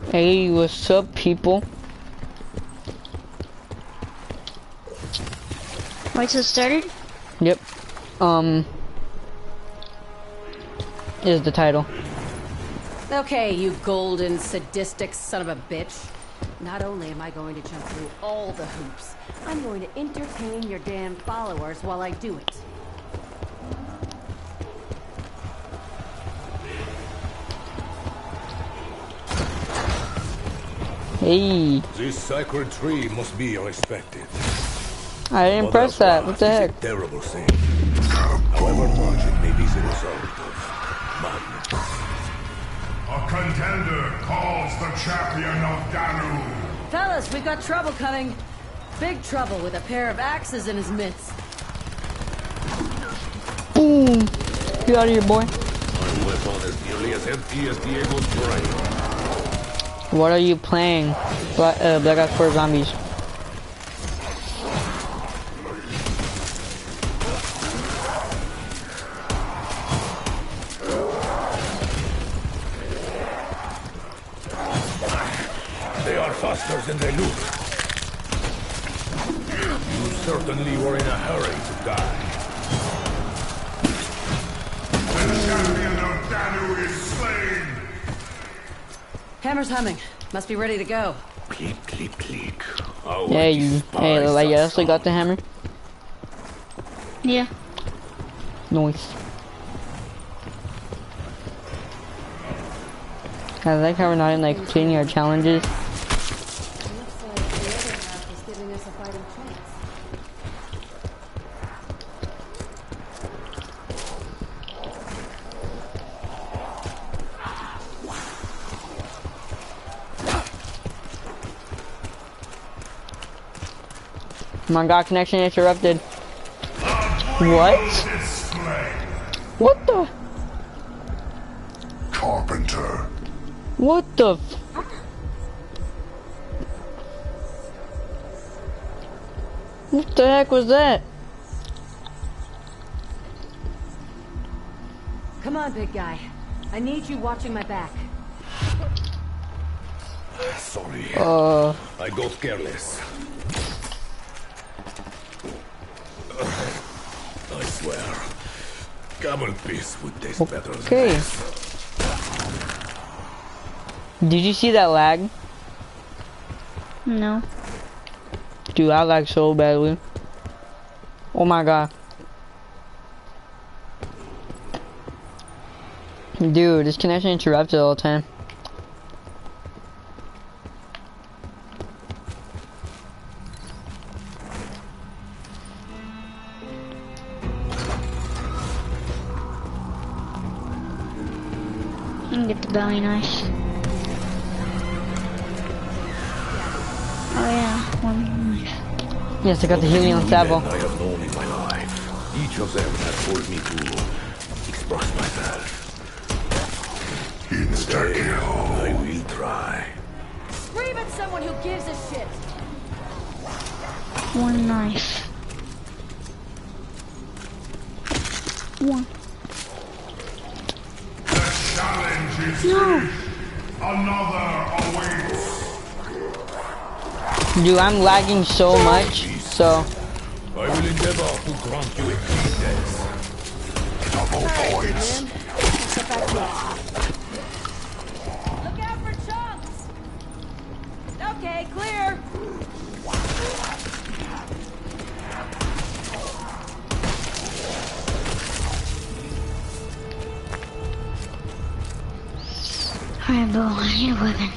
Hey, what's up, people? Wait, so it started? Yep. Is the title. Okay, you golden, sadistic son of a bitch. Not only am I going to jump through all the hoops, I'm going to entertain your damn followers while I do it. Hey. This sacred tree must be respected. I didn't press that. What the heck? It's a terrible thing. However much it may be the result of madness. A contender calls the champion of Danu. Fellas, we've got trouble coming. Big trouble with a pair of axes in his midst. Boom. Get out of here, boy. My weapon is nearly as empty as Diego's brain. What are you playing? Black Ops 4 Zombies. They are faster than they look. You certainly were in a hurry to die. The champion of Danu is slain. Hammer's humming. Must be ready to go. Click, click, click. Hey, like, you actually got the hammer? Yeah. Nice. I like how we're not in, like, completing our challenges. Looks like the other half is giving us a fighting chance. My God, connection interrupted. What? What the? Carpenter. What the? What the heck was that? Come on, big guy. I need you watching my back. Sorry. Uh. I got careless. I swear. Camel piece would taste better than Okay. this. Did you see that lag? No. Dude, I lag so badly. Oh my God. Dude, this connection interrupted all the time. You can get the belly knife. Oh yeah, one knife. Yes, I got the helium salvo. Men I have known in my life. Each of them has told me to express myself. Insta-kill. I will try. Scream at someone who gives a shit. One knife. One. The challenge is finished. Another awaits. Dude, I'm lagging so much, so. I will endeavor to grant you a clean death. Double points. Look out for chunks! Okay, clear! Alright, Bo, I need a weapon.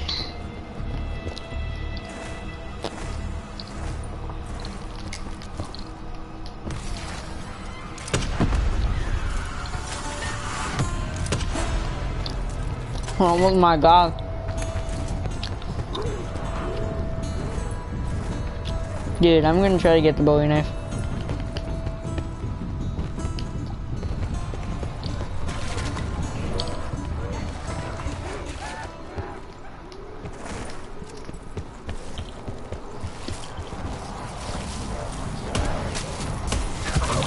Oh my God. Dude, I'm gonna try to get the Bowie knife.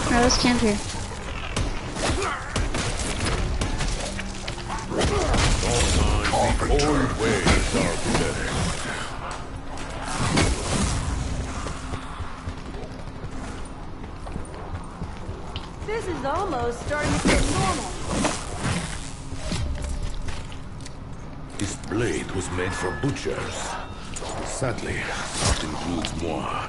Alright, let's camp here. Old ways are ammo's starting to feel normal. This blade was made for butchers. Sadly, that includes more.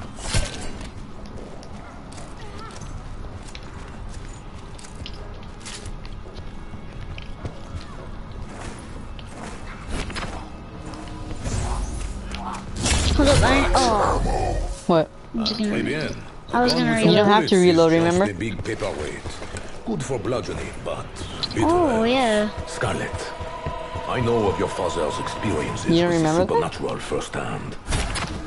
Hold up, oh. What? I'm just gonna, Muy bien. I was gonna You don't have to reload, Just remember? a big paperweight. Good for bludgeoning, but Oh, bitter. yeah. Scarlet, I know of your father's experiences You don't with the remember that? supernatural firsthand.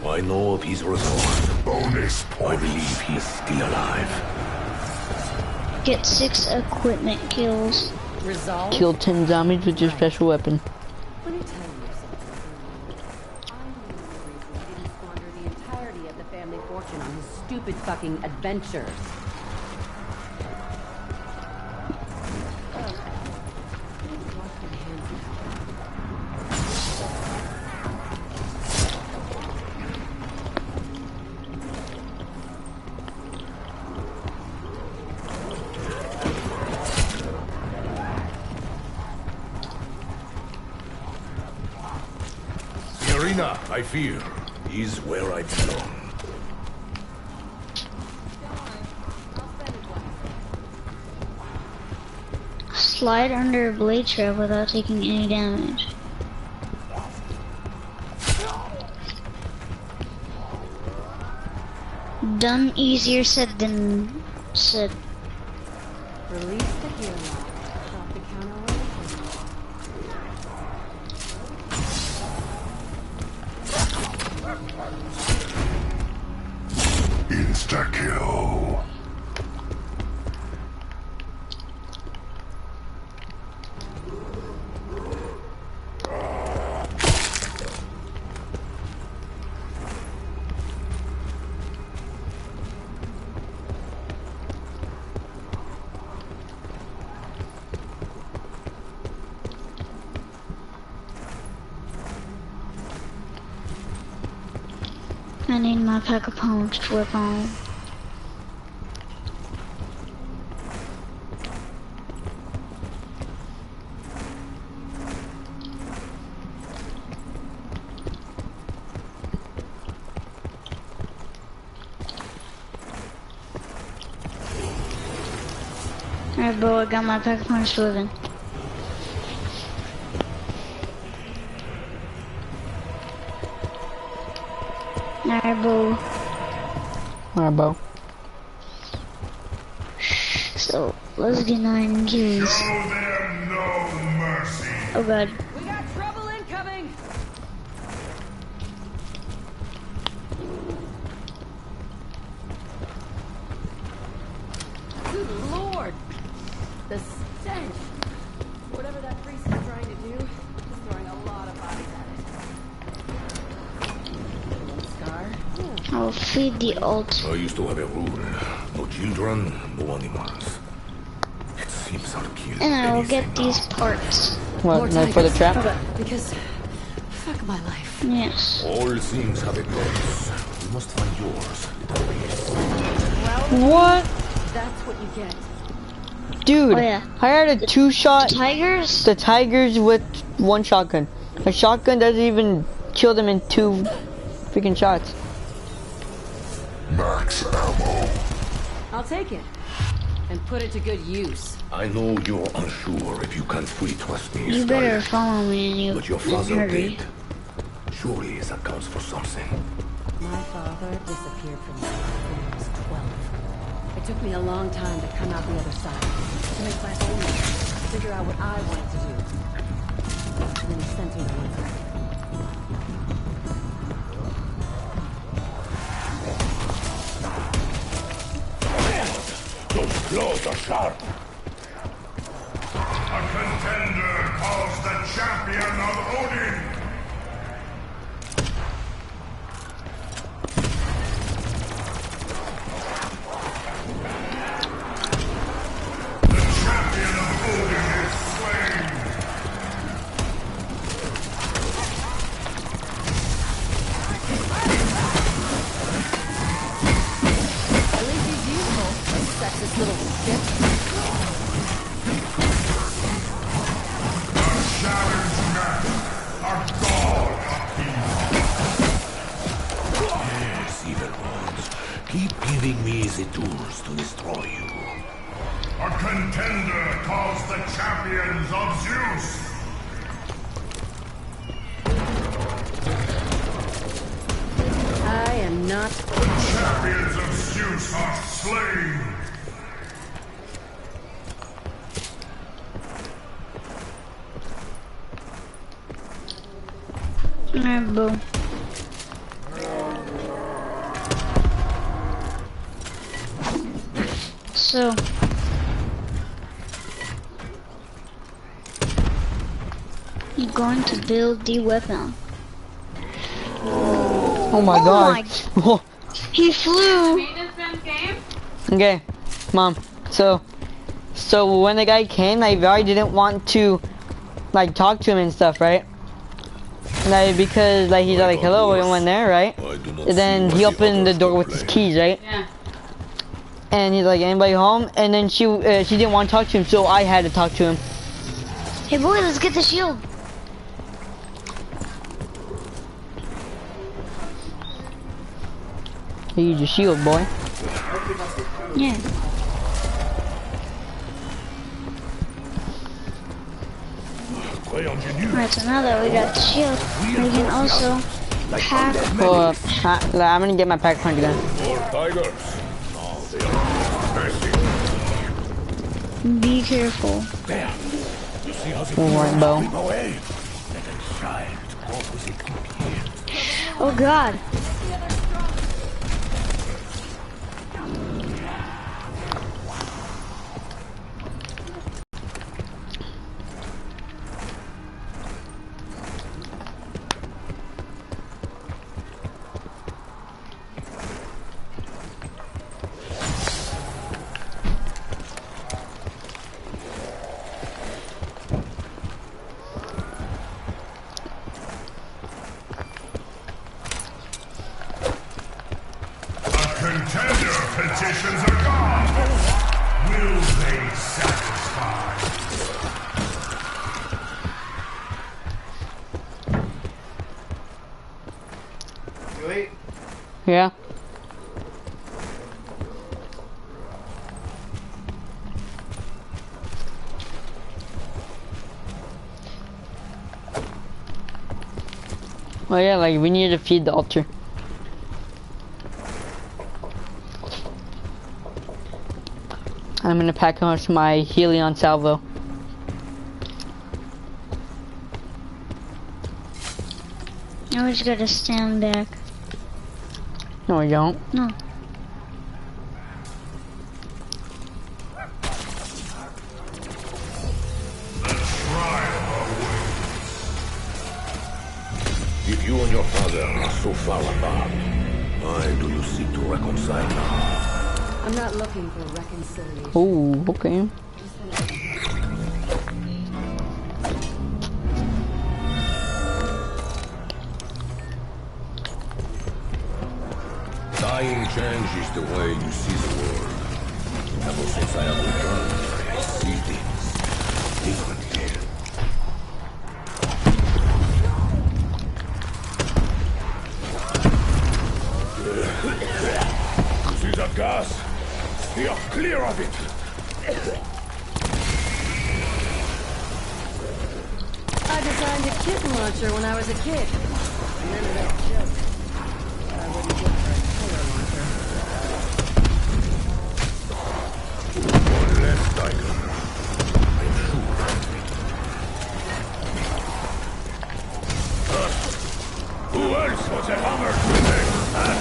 I know of his resolve. Bonus I points. believe he is still alive. Get 6 equipment kills. Resolve? Kill 10 zombies with your special weapon. Let me tell you something. I knew the reason he didn't squander the entirety of the family fortune on his stupid fucking adventures. Wash my hands now. The arena, I fear, is where I belong. Slide under a blade trap without taking any damage. Done easier said than said. Release the gear lock. Drop the counter weight. Insta-kill. I need my pack of punch to work on. Alright, bro, I got my pack of punch living. Alright, bro. Alright, bro. So, let's get 9 kills. Show them no mercy. Oh god. We got trouble incoming! Good lord! The stench! Whatever that priest is trying to do, he's throwing a lot of bodies at it. Scar? I'll feed the alt. I used to have a rule. No children, no animals. It seems I'll kill And I will anything get these now. parts. What? No for the trap? Okay, because fuck my life. Yes. All things have a price. You must find yours, little beast. What? That's what you get. Dude, Oh, yeah. I had a 2-shot Tigers? the tigers with 1 shotgun. A shotgun doesn't even kill them in 2 freaking shots. Max ammo. I'll take it. And put it to good use. I know you're unsure if you can fully trust me, You better Scarlet, follow me and you but your in a father hurry. did. Surely that counts for something. My father disappeared from me when I was 12. It took me a long time to come out the other side, to make my own life, to figure out what I wanted to do. And then he sent me to winter. Those claws are sharp. A contender calls the champion of Odin. The champion of Odin is slain. At least he's useful, sexist little shit. giving me the tools to destroy you. A contender calls the champions of Zeus. I am not. The champions of Zeus are slain. Alright, boo. So. You're going to build the weapon. Oh my god. He flew! Okay, Mom. So when the guy came, like, Vari didn't want to, like, talk to him and stuff, right? Like, because, like, he's like, hello, everyone there, right? And then he opened the door with his keys, right? Yeah. And he's like, anybody home? And then she didn't want to talk to him, so I had to talk to him. Hey boy, let's get the shield. Use your shield, boy. Yeah. Alright, so now that we got the shield, we can also pack. Well, I'm gonna get my pack punch gun. More tigers. Now they are thirsty. Be careful. There. You see how they Alright, bow. keep away? Let a child grow with it compete. Oh god. Contender petitions are gone. Will they satisfy? Yeah. Oh yeah, like we need to feed the altar. I'm gonna pack on my Helion salvo. Now we just gotta stand back. No, we don't. No. If you and your father are so far apart, why do you seek to reconcile now? I'm not looking for reconciliation. Oh, okay. Dying changes the way you see the world. Ever since I have returned, I see things differently. You see that gas? Steer clear of it! I designed a kitten launcher when I was a kid. And then it just... I wouldn't get for a killer launcher. One less tiger. I'm sure. Who else was a hammer today? Huh?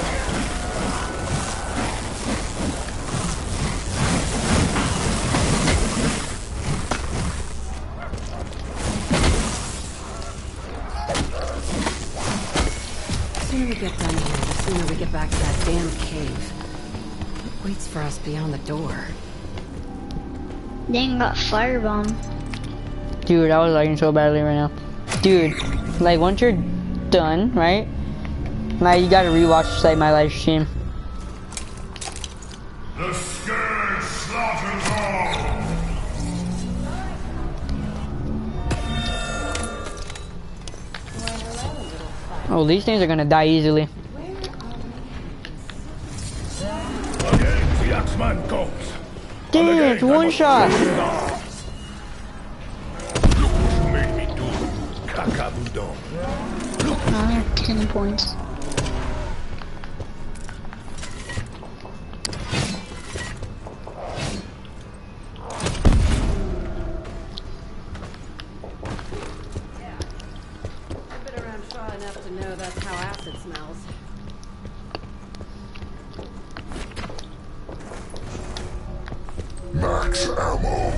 The sooner we get done here, the sooner we get back to that damn cave. What waits for us beyond the door? They ain't got firebomb. Dude, I was lagging so badly right now. Dude, like once you're done, right? Now you gotta rewatch like my live stream. The scourge slaughters all. Oh, these things are gonna die easily. I'm man comes. Damn, one shot. Look what you made me do, Kakabudon. I have 10 points. I've been around Shaw enough to know that's how acid smells. Max ammo.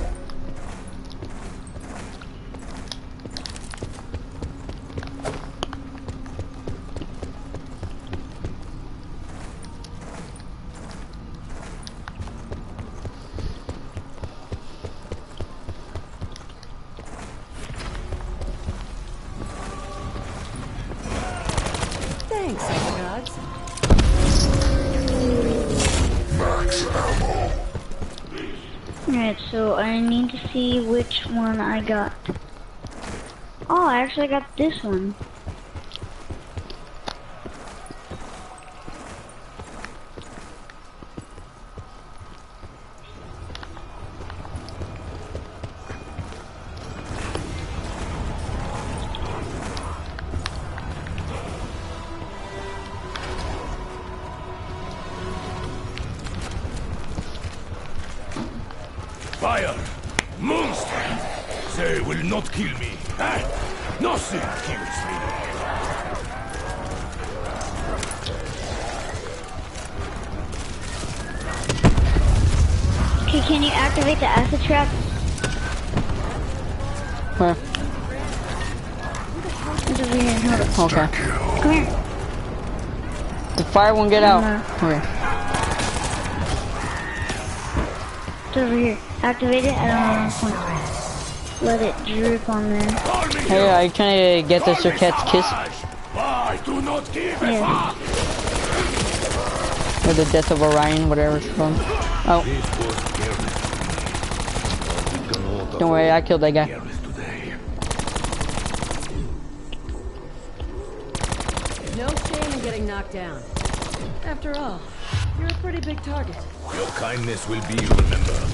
Thanks, other gods. Max ammo. Alright, so I need to see which one I got. Oh, I actually got this one. Fire! Monster! They will not kill me. Eh? Nothing kills me. Okay, can you activate the acid trap? Where? It's over here. Hold it. Okay. Come here. The fire won't get out. Okay. It's over here. Activate it at one point. Let it drip on there. Call me Hey, are you trying to get the Sir Cat's kiss? I do not give a Yeah. fuck. Or the death of Orion, whatever it's called. Oh, This was careless. We cannot don't worry, I killed that guy. careless today. No shame in getting knocked down. After all, you're a pretty big target. Your kindness will be remembered.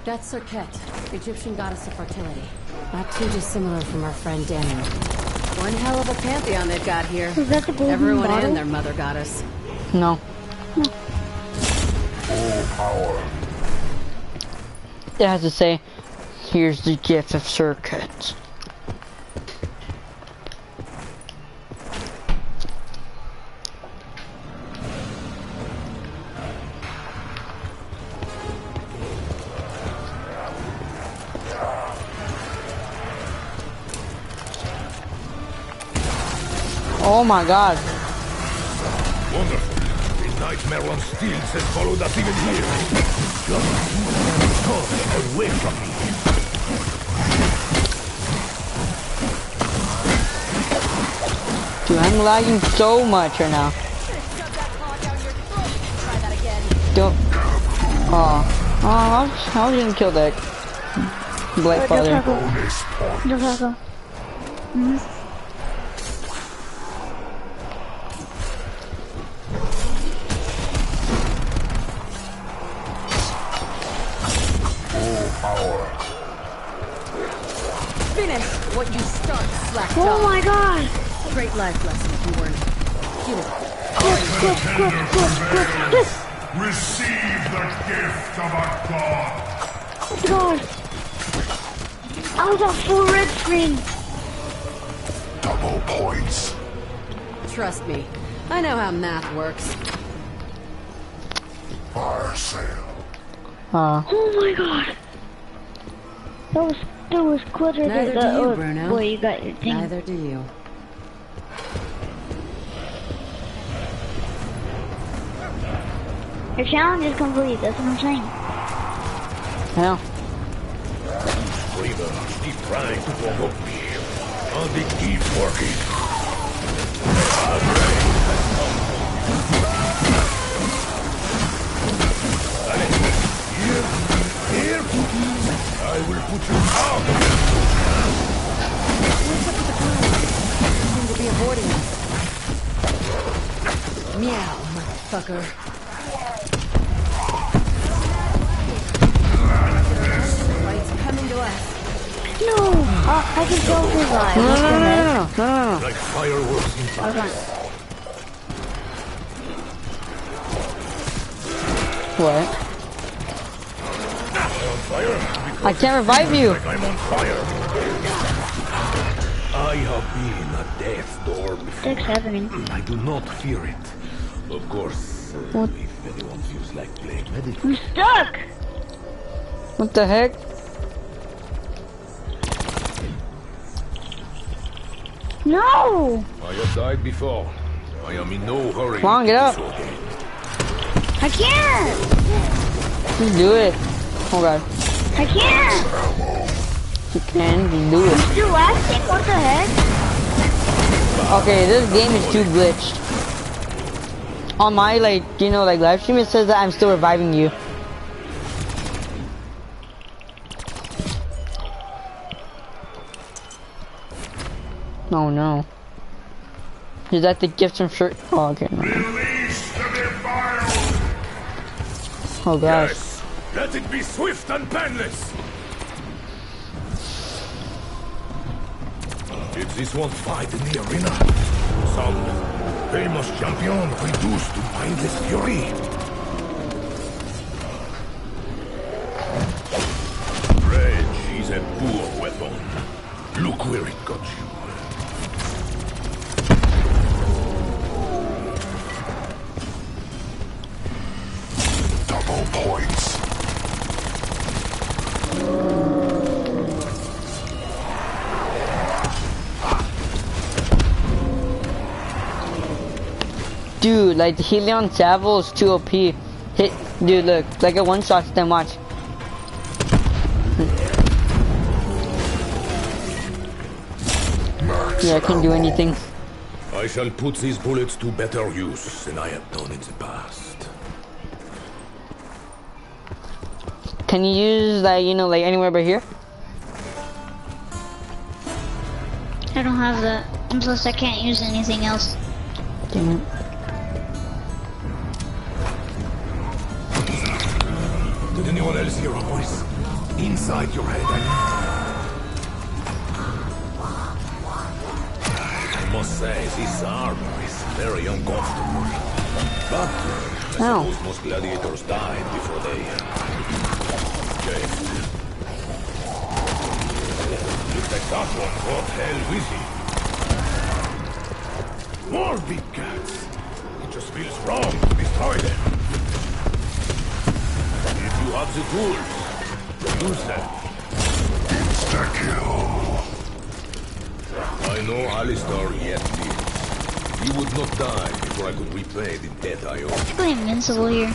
That's Serket, Egyptian goddess of fertility. Not too dissimilar from our friend Daniel. One hell of a pantheon they've got here. Is that the golden Everyone bottle? and their mother goddess. No. Full power. It has to say, here's the gift of Sir Cat. Oh my god. Wonderful. The nightmare on stilts has followed us even here. Come away from me. Dude, I'm lagging so much right now. Don't. Oh. Oh, I was gonna kill that Black Father. Taco. Finish what you start, slack Oh dog. my god! Great life lesson if you weren't. Cute. Quick! Receive the gift of a god. God! I was on full red screen. Double points. Trust me, I know how math works. Fire sale. Oh my god! That was quicker Neither than do you, Bruno. Boy, you got your thing. Neither do you. Your challenge is complete, that's what I'm saying. I know. Dreamer, keep trying to provoke me. And it keeps working. Here, I will put you out. What's up with the clown? You seem to be avoiding us. Meow, motherfucker. Fight's coming to us. No! I can tell his eye. No. Like fireworks in Paris. What? I'm on fire. I can't revive you. Like I'm on fire. I have been at death's door before. What's happening? I do not fear it. Of course, What? if anyone feels like playing medic. I'm stuck! What the heck? No! I have died before. I am in no hurry. Come on, get to up. do so again. I can't! Just do it. Oh god. I can't! You can, just do it. Still lasting? What the heck? Okay, this game is too glitched. On my, like, you know, like, live stream, it says that I'm still reviving you. Oh no. Is that the gift from shirt? Oh, okay. No. Oh gosh. Yes, let it be swift and painless. Did this one fight in the arena? Some famous champion reduced to mindless fury. Rage is a poor weapon. Look where it got you. Double points. Dude, like, the Helion Savile is too OP. Hit, dude, look, like a one-shot them, watch. Yeah, I can't do anything. I shall put these bullets to better use than I have done in the past. Can you use, like, you know, like, anywhere but here? I don't have that. And plus I can't use anything else. Damn it. Did anyone else hear a voice? Inside your head, I must say, this armor is very uncomfortable. But I suppose most gladiators died before they caved. Looks like that one fought hell with him. More big cats. It just feels wrong to destroy them. If you have the tools, use them. Insta-kill. I know Alistair yet lives. He would not die before I could repay the debt I owe. I think I'm invincible here.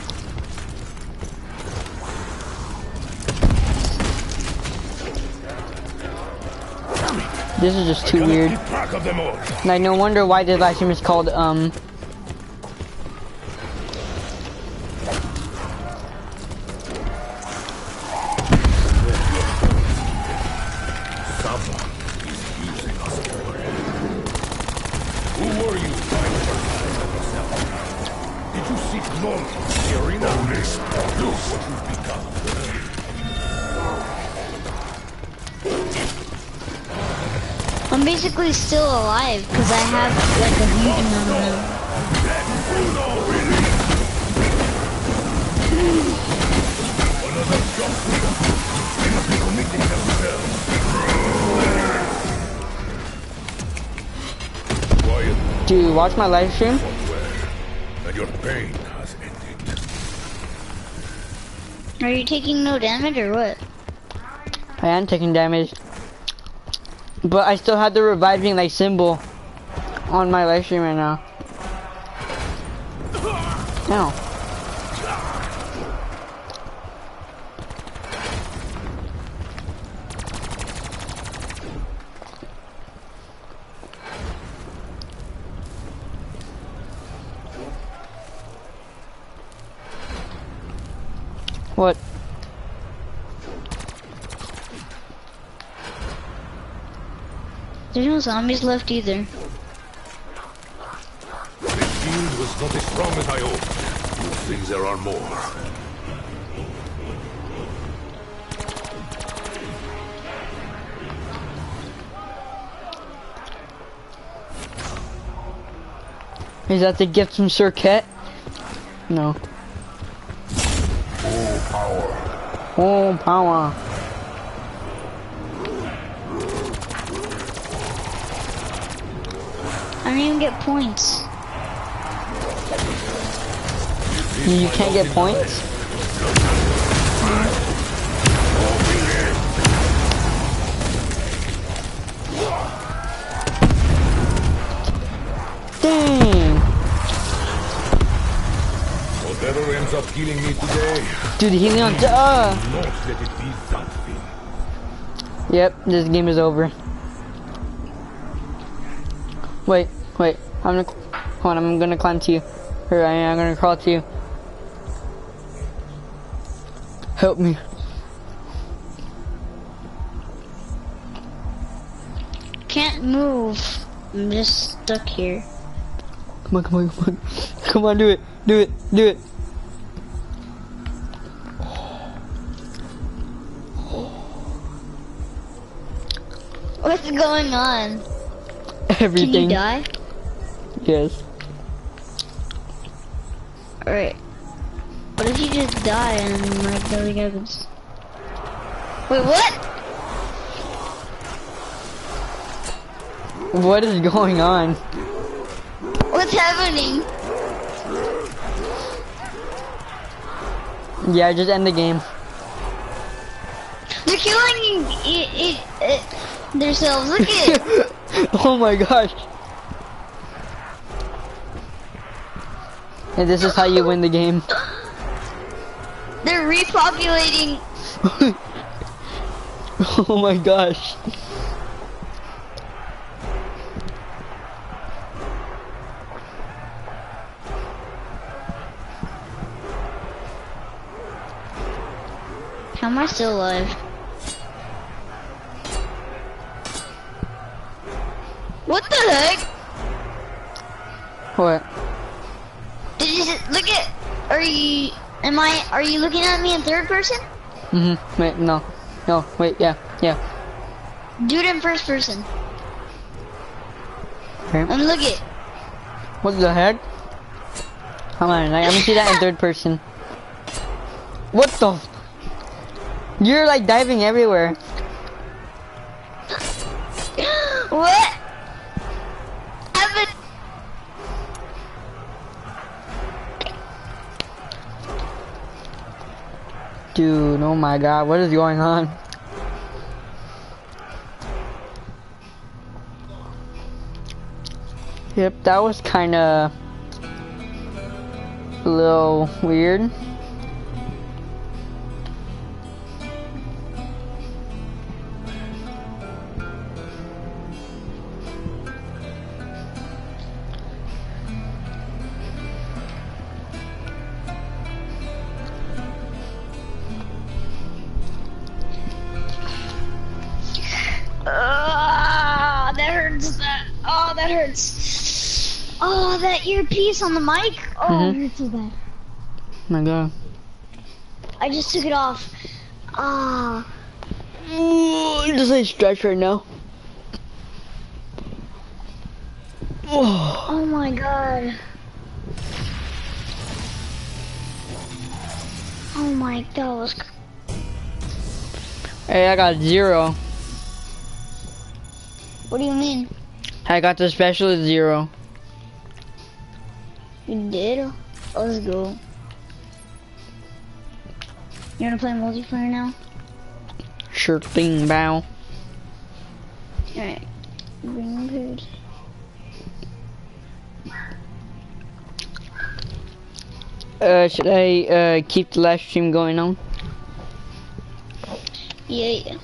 This is just too weird. Keep track of them all. Like, no wonder why this live stream is called, Someone is using us all. Who were you trying to protect yourself? Did you seek glory in the arena? Look what you've become. I'm basically still alive because I have like a huge amount of them. Another shot. They must be committing themselves. Quiet. dude, watch my live stream. And your pain has ended. Are you taking no damage or what? I am taking damage. But I still have the reviving, like, symbol on my live stream right now. Ow. What? There's no zombies left either. The shield was not as strong as I hoped. You think there are more? Is that the gift from Sir Ket? No. Oh, power. Oh, power. I don't even get points. You can't get points? Dang. Whatever ends up killing me today, Dude, healing on. not let it be something. Yep, this game is over. Wait. I'm gonna. Hold on, I'm gonna climb to you. Or I'm gonna crawl to you. Help me. Can't move. I'm just stuck here. Come on. Come on, do it. What's going on? Everything. Can you die? Yes. Alright. What if you just die and like nothing happens? Wait, what? What is going on? What's happening? Yeah, just end the game. They're killing themselves. Look at it. Oh my gosh. And this is how you win the game. They're repopulating. Oh my gosh. How am I still alive? What the heck? What? Did you just look at? Are you looking at me in third person? Wait, no, wait, yeah. Do it in first person. Okay. And look at. What the heck? Come on, like, I'm gonna see that in third person. What the? You're like diving everywhere. What? Happened? Dude, oh my god, what is going on? Yep, that was kinda a little weird. That hurts. Oh, that earpiece on the mic. Oh, it hurts so bad. My god. I just took it off. Ah. Ooh, just like stretch right now. Oh my god. Oh my, that was. Hey, I got 0. What do you mean? I got the special 0. You did? Let's go. You wanna play multiplayer now? Sure thing, bow. Alright. Bring good. Should I keep the live stream going on? Yeah.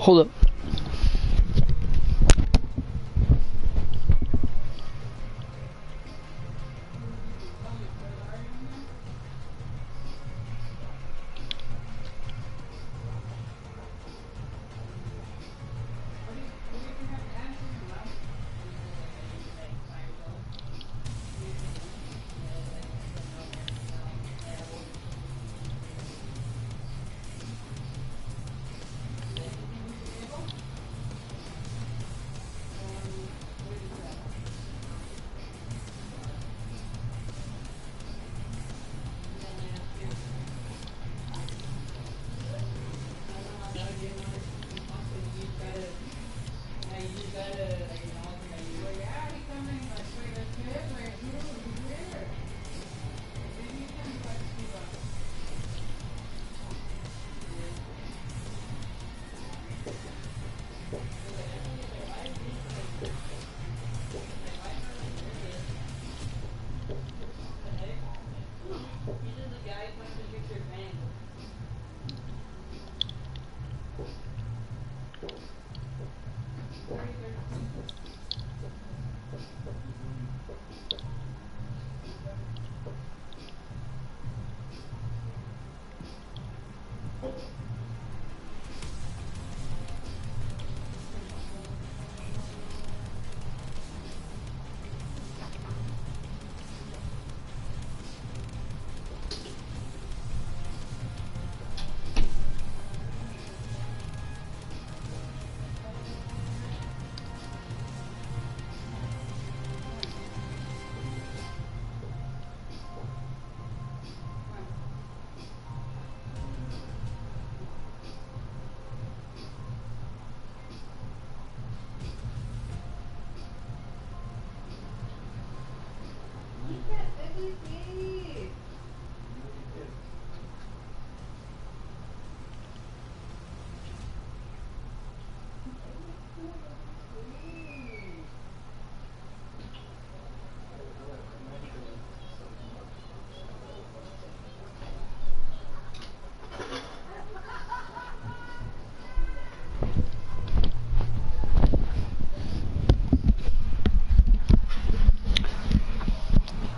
Hold up.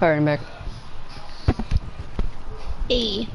Alright, I'm back. Hey.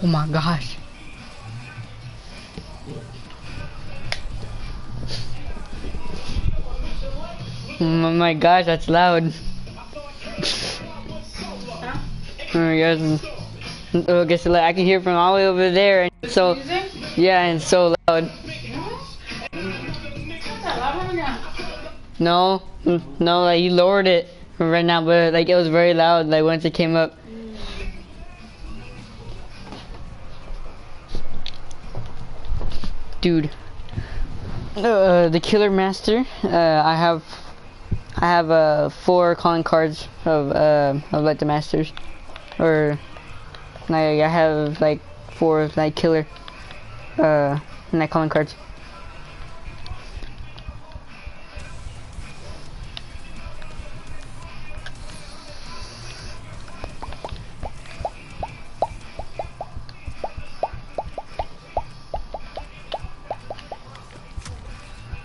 Oh my gosh. Oh my gosh, that's loud. Oh my gosh. Okay, so like, I can hear from all the way over there, and so yeah, and so loud. No, no, like you lowered it right now, but like it was very loud. Like once it came up. Dude, the Killer Master. I have 4 calling cards of like the masters, or like I have like 4 like killer. And calling cards.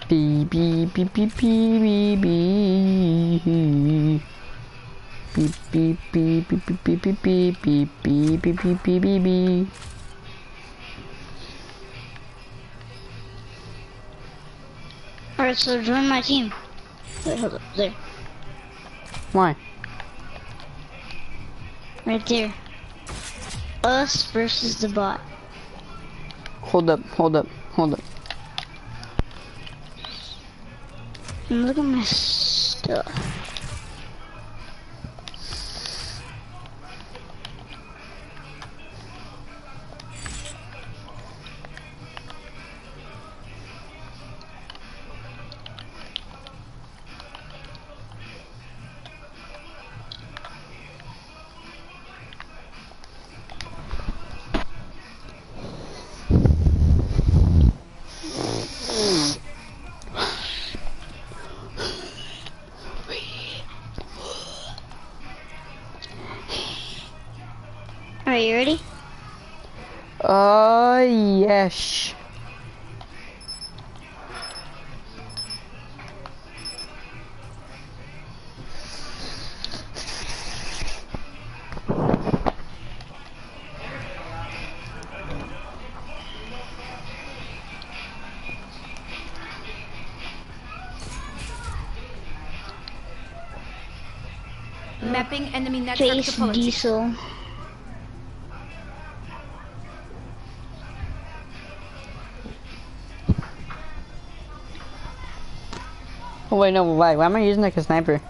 Beep beep beep beep beep beep beep beep beep beep beep beep beep beep beep beep beep beep beep beep. Alright, so join my team. Wait, hold up, there. Why? Right there. Us versus the bot. Hold up, hold up, hold up. Look at my stuff. Alright, you ready? Yes. Mapping enemy network Face topology. Diesel. Oh wait, no, why? Why am I using like a sniper?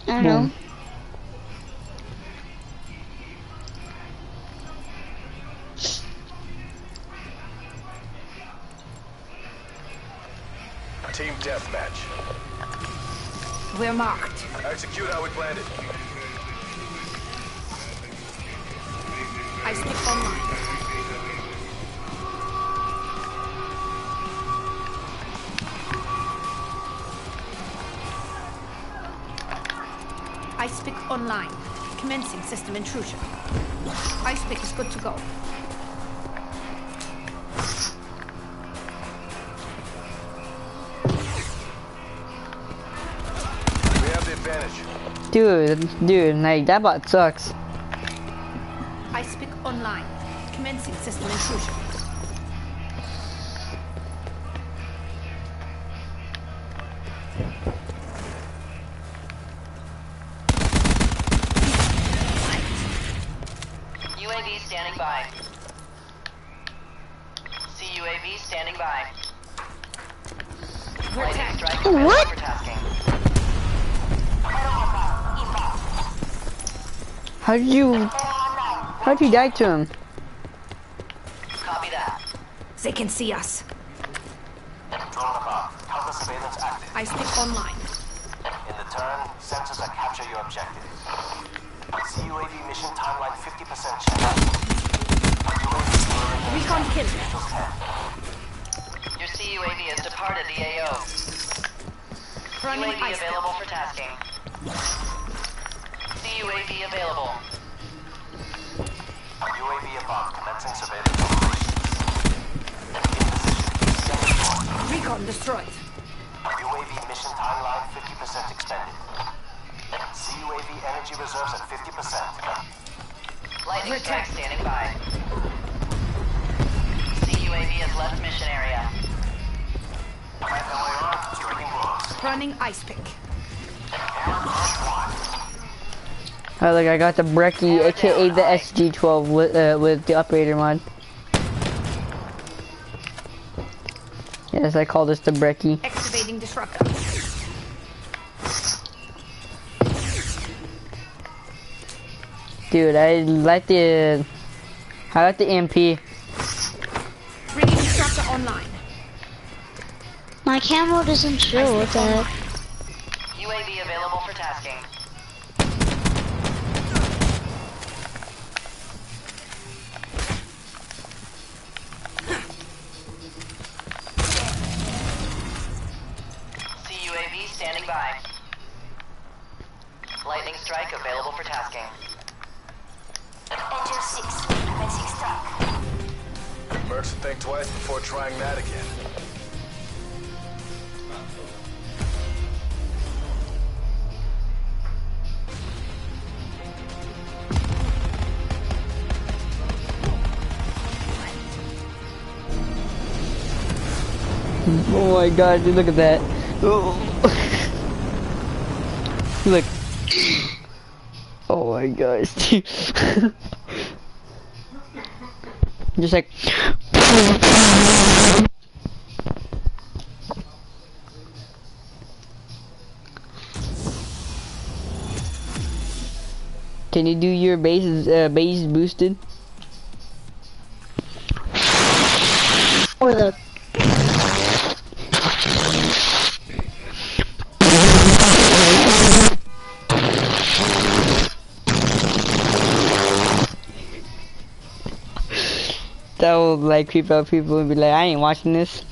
I don't know. Team deathmatch. We're marked. Execute how we planned it. I speak online. I speak online. Commencing system intrusion. I speak is good to go. We have the advantage. Dude, like that bot sucks. I speak online. Commencing system intrusion. UAV standing by. CUAV standing by. We're Lightning attacked. strike What? for tasking. How'd you die to him? Copy that. They can see us. Drone above. Counter surveillance active. I speak online. In the turn, sensors are capture your objective. CUAV mission timeline 50% check. Recon kill. Your CUAV has departed the AO. Running UAV ice. available for tasking. CUAV available. UAV above. Commencing surveillance operations. In position. Send forward. Recon destroyed. UAV mission timeline 50% expended. CUAV energy reserves at 50%. Lightning We're strike attacked. standing by. CUAV has left mission area. Plant LAR, striking blows. Running ice pick. Oh look, I got the Brecci, aka the SG-12 with the operator mod. Yes, I call this the Brecci. Activating disruptor. Dude, I like the MP. Bringing disruptor online. My camo doesn't show. What the heck? UAV available for tasking. strike available for tasking. Enter 6. Basic stack. Mercs think twice before trying that again. Oh my god, dude, look at that. Oh. Look. Oh my gosh, dude. Just like. Can you do your base boosted? Or the That will like creep out people and be like, I ain't watching this.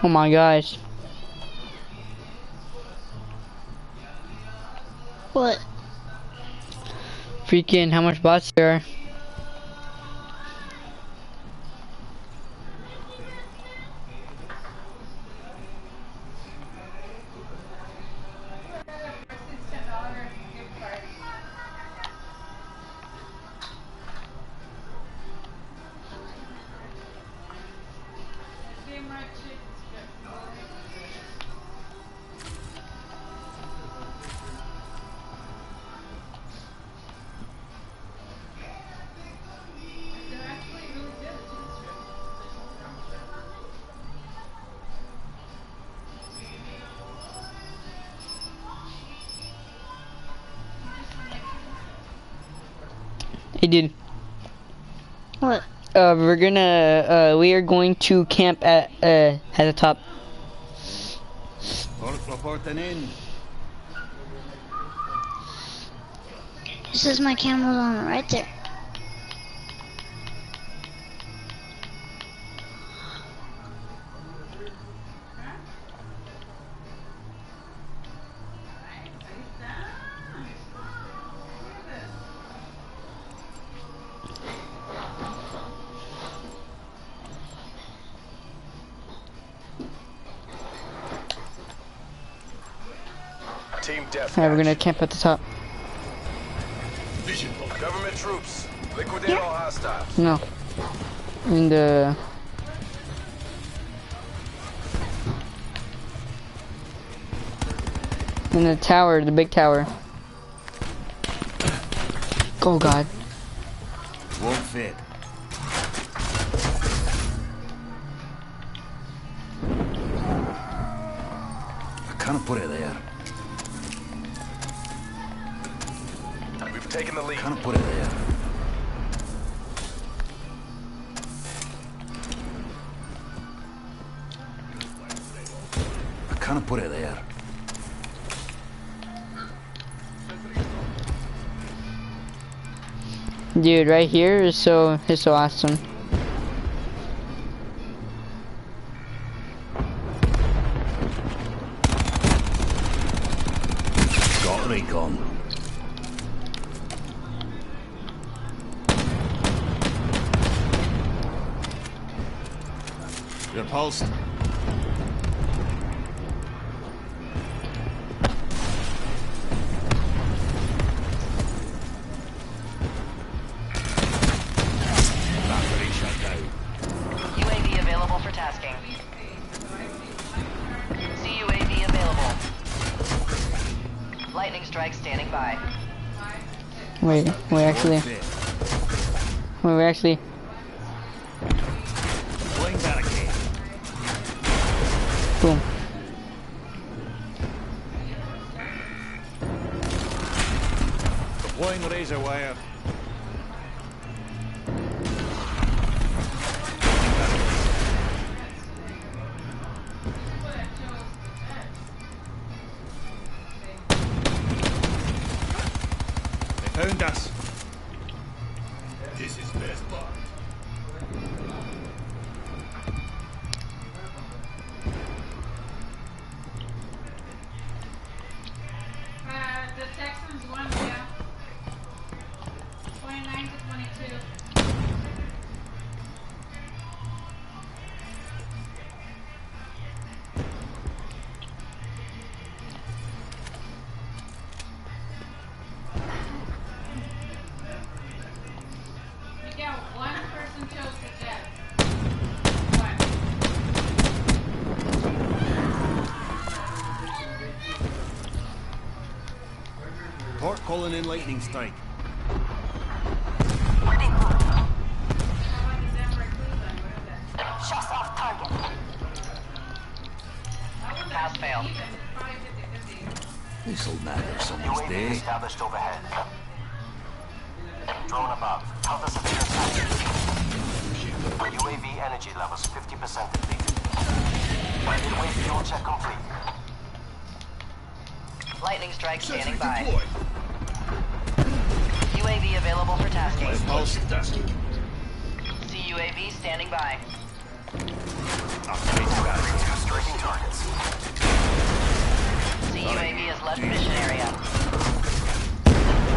Oh my gosh. What? Freaking how much bots there are. Hey dude. What? We are going to camp at the top. It says my camera's on right there. Team Deathmatch. Alright, we're gonna camp at the top. Government troops. Liquidate all hostiles. No. In the tower, the big tower. Oh god. Won't fit. I can't put it there. We've taken the lead. Can't put it there. I can't put it there. Dude, right here is so awesome. Got recon. Repulsed. Battery shut down. UAV available for tasking. CUAV available. Lightning strike standing by. Wait, actually. Wait, actually. Deploying barricade. Boom. Deploying razor wire. They found us. This is best luck. The Texans won, yeah. 29 to 22. Miguel, one person chose the Jets. One. Port calling in lightning strike. Shots off target. Pass fail. This'll matter someone's UAV day. established overhead. Drone above. Counter severe attack. UAV energy levels 50% depleted. Midway fuel check complete. Lightning strike standing by. UAV available for tasking. CUAV standing by. Activating battery. Breaking targets. CUAV has left mission area.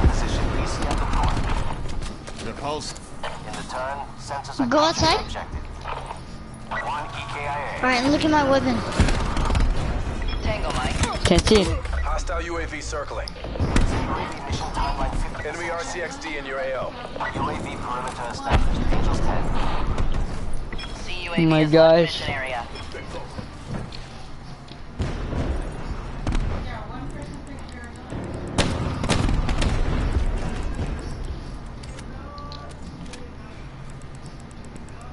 Position ECM deployed. Repulsed. In the turn, sensors are Go outside. objective. 1 EKIA. Alright, look at my weapon. Tango Mike. Can't see. Hostile UAV circling. UAV mission timeline 50. Enemy RCXD in your AO. UAV perimeter established. Angels 10. CUAV Oh my has gosh. left mission area. Yeah, one person picked Arizona.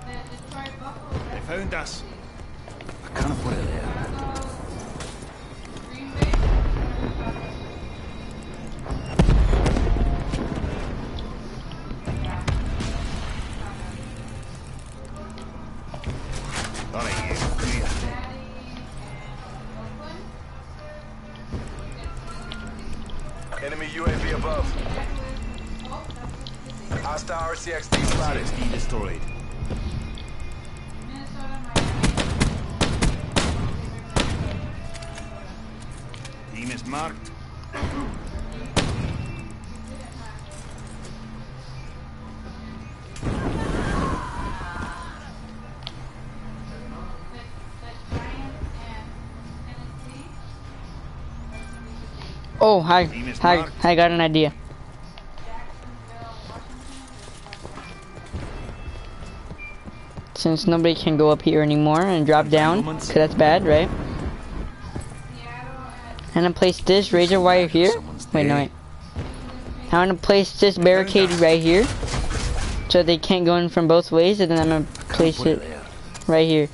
The Detroit Buffalo, They found us. I can't put it there. Green Bay. Alright, you. Come here. Enemy UAV above. Hostile RCXD spotted. RCXD destroyed. Minnesota, Miami. Team is marked. Oh, hi. I got an idea. Since nobody can go up here anymore and drop down, cause that's bad, right? I'm gonna place this razor wire here. Wait, no, wait. I'm gonna place this barricade right here, so they can't go in from both ways, and then I'm gonna place it right here.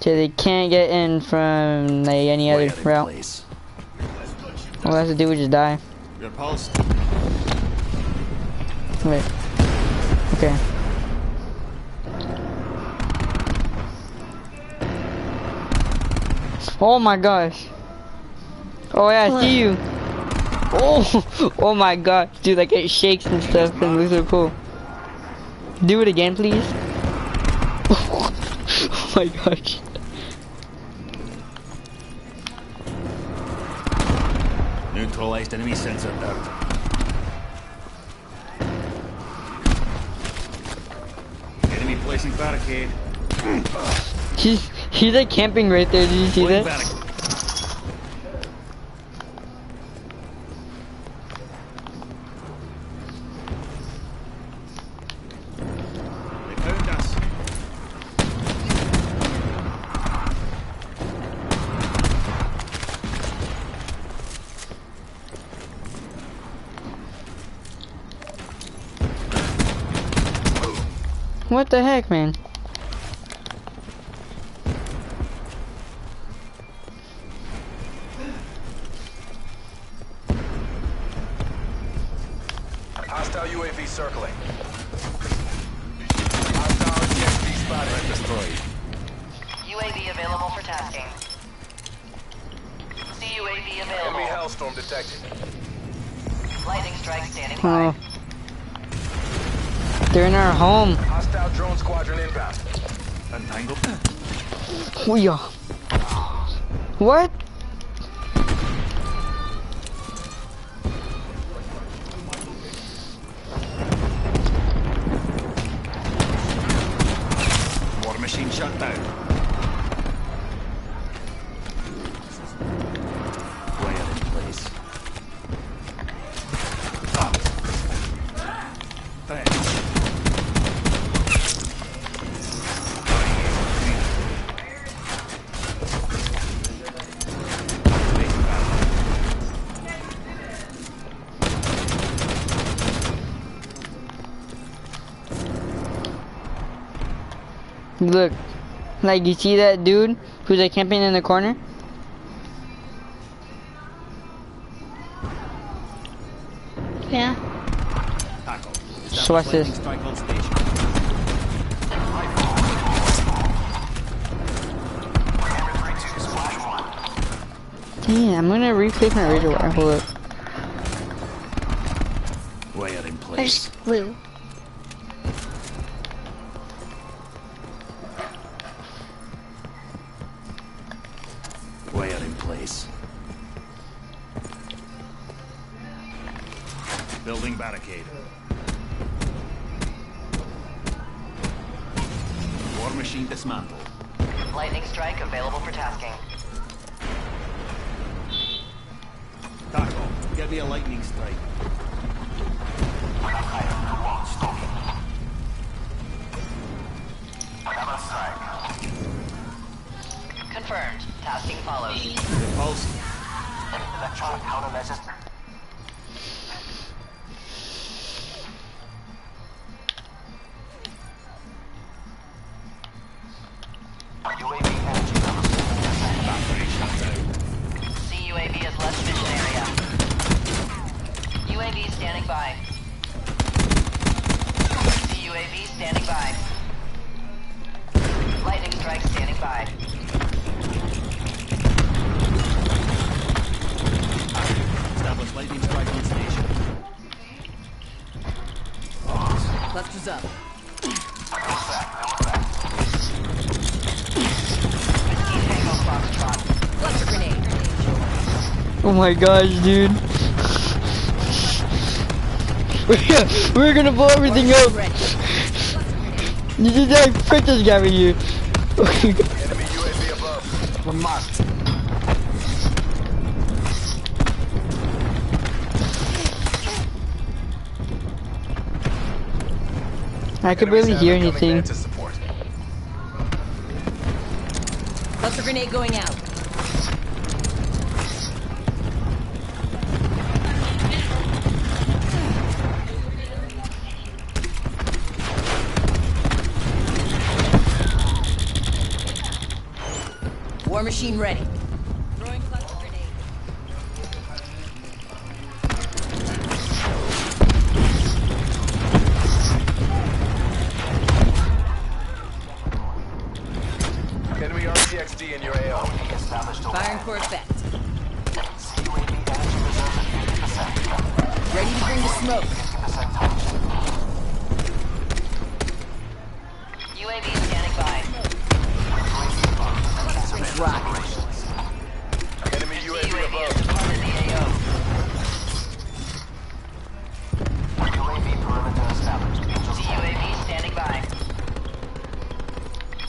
So they can't get in from like any other route. All I have to do is just die. Repulsed. Wait. Okay. Oh my gosh. Oh yeah, I see you. Oh, oh my gosh, dude, like it shakes and stuff and looks so cool. Do it again, please. Oh my gosh. Neutralized enemy sensor out. Enemy placing barricade. He's like camping right there. Did you see that? They found us. What the heck, man? Hostile UAV circling. Hostile RCXD spotted and destroyed. UAV available for tasking. CUAV Enemy available. Hellstorm detected. Lightning strike standing by. Oh. They're in our home. Hostile drone squadron inbound. Untangled. Oh yeah. What? War machine shut down. Wire in place. Thanks. Look, like you see that dude who's like camping in the corner? Yeah. Tackle. So watch this. Strike on station. Yeah, I'm gonna replace my razor wire. Hold up. Wire in I place. just flew. located. War machine dismantled. Lightning strike available for tasking. Taco, get me a lightning strike. Confirmed. Tasking follows. Repulse. Electronic countermeasures. UAV energy levels. CUAV has left mission area. UAV standing by. CUAV standing by. Lightning strike standing by. Establish lightning strike on station. Clusters up. Tango Foxtrot. Cluster grenade. Oh my gosh, dude. We're gonna blow everything up. Ready. You just like frick this guy with you. Enemy UAV above. We're marked. I could barely hear anything. To support. Cluster grenade going out. War machine ready. Throwing cluster grenade. Enemy RCXD in your AO. Established Firing for effect. CUAV energy reserve at 50%. Ready to bring the smoke. 50% touch. UAV standing by. Rock. Enemy UAV CUAV above. has departed the AO. UAV perimeter established. Angels CUAV standing by.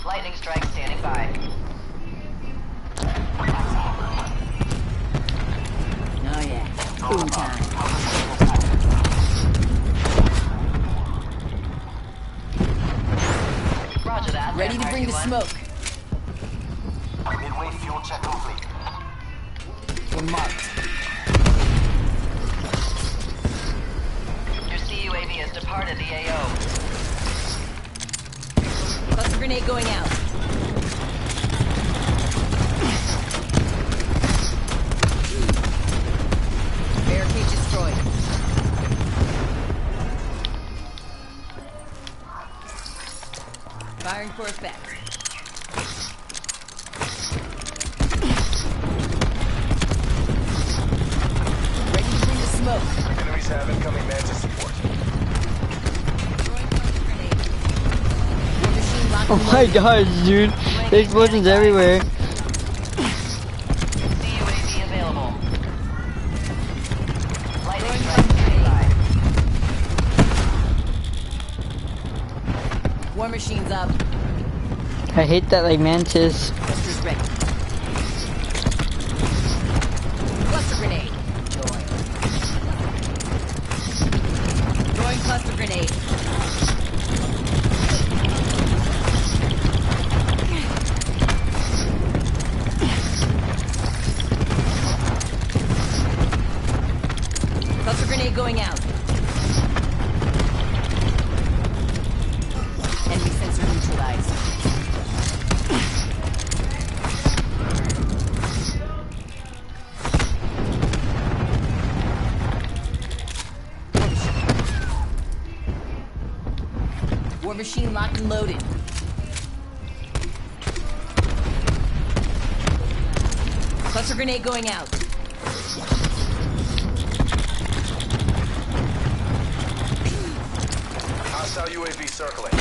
Lightning strike standing by. Oh yeah. Boom time. Roger that. Ready to bring the smoke. midway fuel check complete. We're marked. Your CUAV has departed the AO. Cluster grenade going out. Barricade destroyed. Firing for effect. Ready to bring the smoke. Enemies have incoming Mantis support. Throwing cluster grenade. War machine locked Oh and my loaded. gosh, dude. There's explosions everywhere. CUAV available. Lightning strike standing by. War machine's up. I hate that like Mantis. Cluster's ready. Cluster grenade. Joy. Throwing cluster grenade. Cluster grenade going out. Enemy sensor neutralized. War machine locked and loaded. Cluster grenade going out. Hostile UAV circling.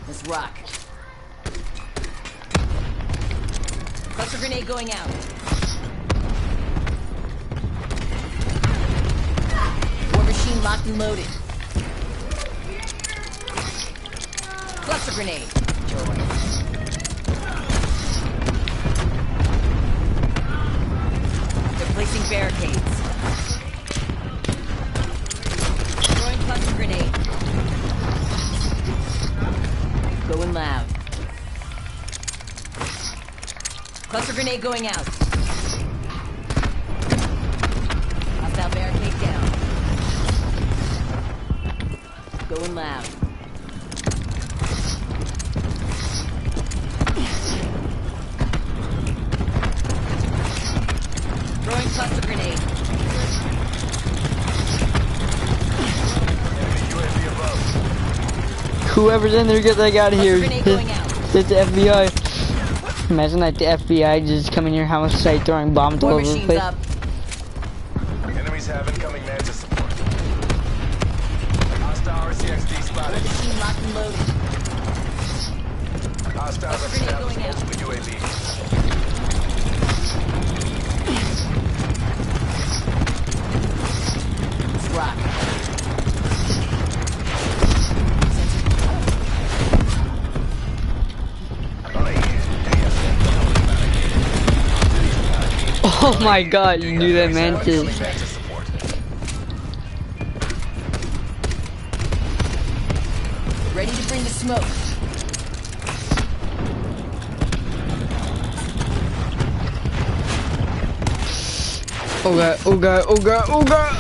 Let's rock. Cluster grenade going out. Locked and loaded. Cluster grenade. They're placing barricades. Throwing cluster grenade. Going loud. Cluster grenade going out. Hostile barricade down. Going loud. Throwing cluster grenade. UAV above. Whoever's in there, get that out of here. Cluster grenade going out. It's the FBI. Imagine like the FBI just come in your house, like throwing bombs all War over the machines place. up. Enemies have incoming man to support. Hostile RCXD spotted. Machine locked and loaded. Hostiles have Grenade established going out. multiple UAVs. Let's rock. Oh my god, you knew that meant it. Man to support. Ready to bring the smoke. Oh god, oh god, oh god, oh god.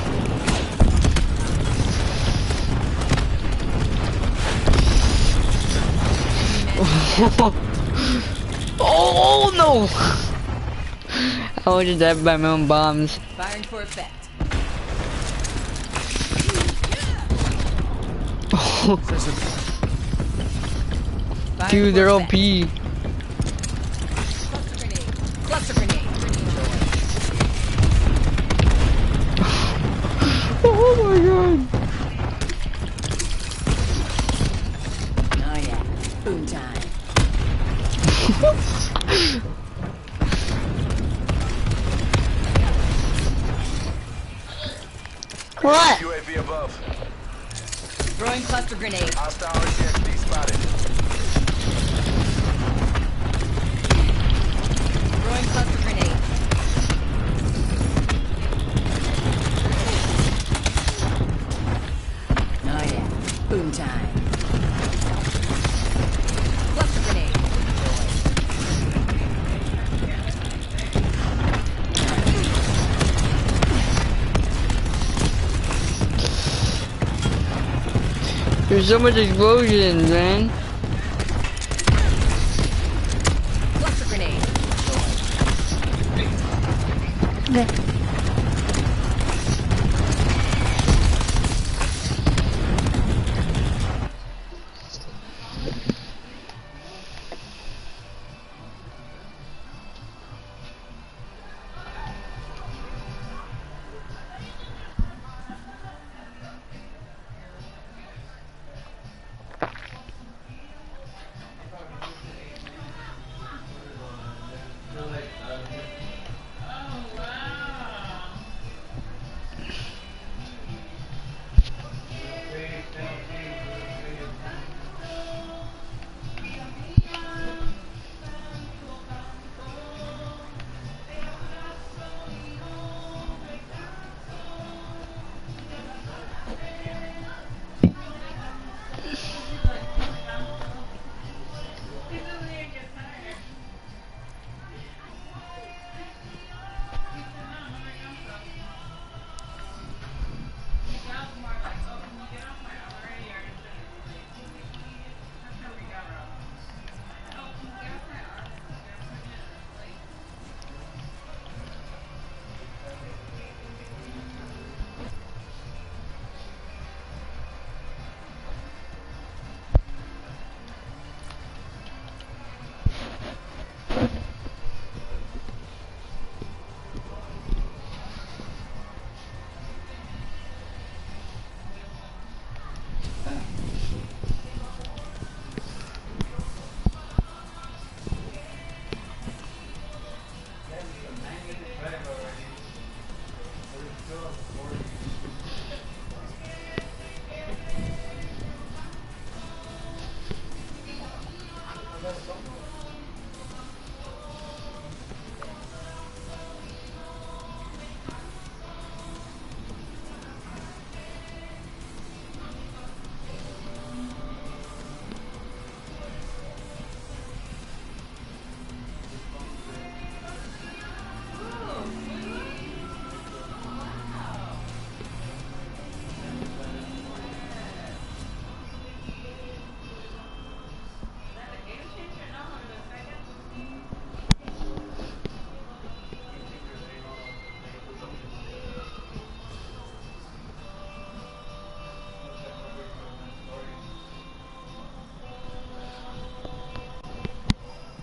Oh no! I was just dead by my own bombs. Firing for effect. Firing Dude, for they're effect. OP. Cluster grenade. Cluster grenade. Oh my god. Oh yeah. Boom time. What? UAV above. Throwing cluster grenade. Hostile RCXD spotted. Throwing cluster grenade. Oh yeah. Boom time. Cluster grenade. There's so much explosions, man. Cluster grenade. Okay.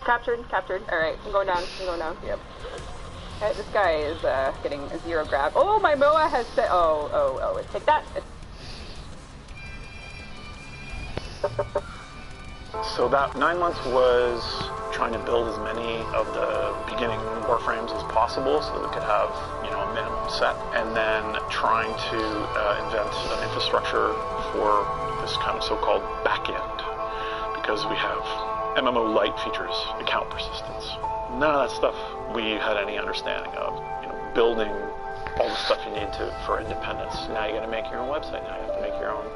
Captured. Alright, I'm going down. Yep. Okay, this guy is getting a 0 grab. Oh, my MOA has set. Oh, take that. So that 9 months was trying to build as many of the beginning Warframes as possible so that we could have, a minimum set, and then trying to invent an infrastructure for this kind of so-called back-end, because we have MMO light features, account persistence. None of that stuff we had any understanding of. Building all the stuff you need for independence. Now you got to make your own website. Now you have to make your own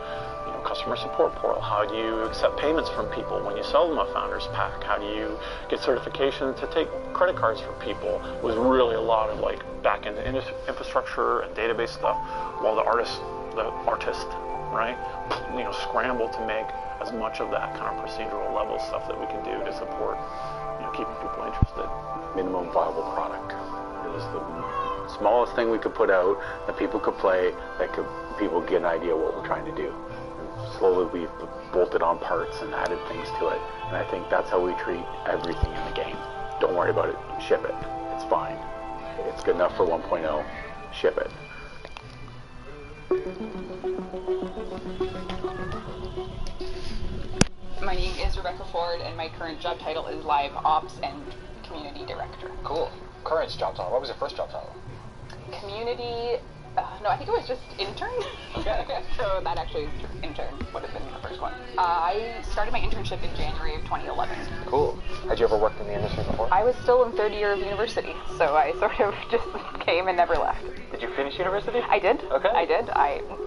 customer support portal. How do you accept payments from people when you sell them a Founders Pack? How do you get certification to take credit cards for people? It was really a lot of back-end infrastructure and database stuff, while the artist, right, scrambled to make as much of that kind of procedural level stuff that we can do to support, keeping people interested. Minimum viable product. It was the smallest thing we could put out that people could play, people get an idea what we're trying to do. Slowly we've bolted on parts and added things to it, and I think that's how we treat everything in the game. Don't worry about it, ship it. It's fine. It's good enough for 1.0, ship it. My name is Rebecca Ford, and my current job title is Live Ops and Community Director. Cool. Current job title. What was your first job title? Community... no, I think it was just intern. Okay. So that actually, intern would have been the first one. I started my internship in January of 2011. Cool. Had you ever worked in the industry before? I was still in third year of university, so I sort of just came and never left. Did you finish university? I did. Okay. I did.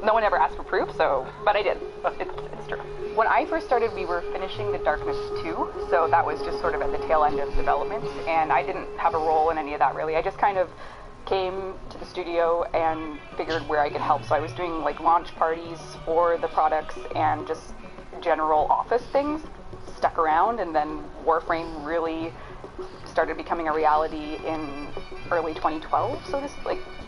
No one ever asked for proof, but I did. It's true. When I first started, we were finishing The Darkness 2, so that was just sort of at the tail end of development, and I didn't have a role in any of that really. I just kind of came to the studio and figured where I could help. So I was doing launch parties for the products and just general office things, stuck around, and then Warframe really started becoming a reality in early 2012, so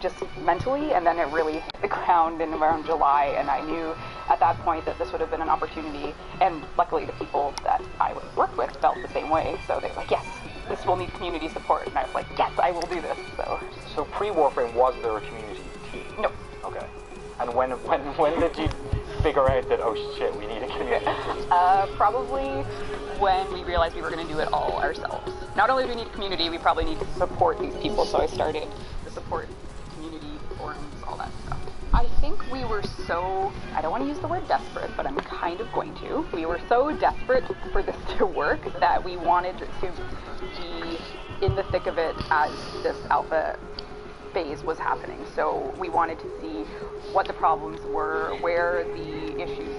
just mentally, and then it really hit the ground in around July, and I knew at that point that this would have been an opportunity, and luckily the people that I worked with felt the same way, so they were like, yes, this will need community support, and I was like, yes, I will do this. So pre-Warframe, was there a community team? No. Okay. And when did you figure out that, oh shit, we need a community team? Probably when we realized we were going to do it all ourselves. Not only do we need a community, we probably need to support these people, so I started the support community, forums, all that stuff. I think we were so, I don't want to use the word desperate, but I'm kind of going to. We were so desperate for this to work that we wanted to be in the thick of it as this alpha phase was happening. So we wanted to see what the problems were, where the issues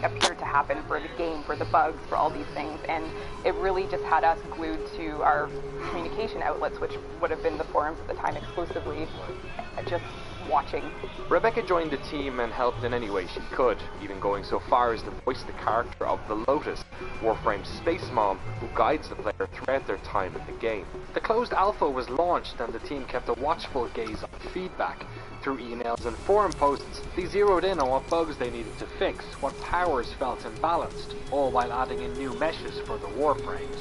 appeared to happen for the game, for the bugs, for all these things, and it really just had us glued to our communication outlets, which would have been the forums at the time exclusively, just watching. Rebecca joined the team and helped in any way she could, even going so far as to voice the character of the Lotus, Warframe's space mom, who guides the player throughout their time in the game. The closed alpha was launched and the team kept a watchful gaze on feedback. Through emails and forum posts, they zeroed in on what bugs they needed to fix, what powers felt imbalanced, all while adding in new meshes for the Warframes.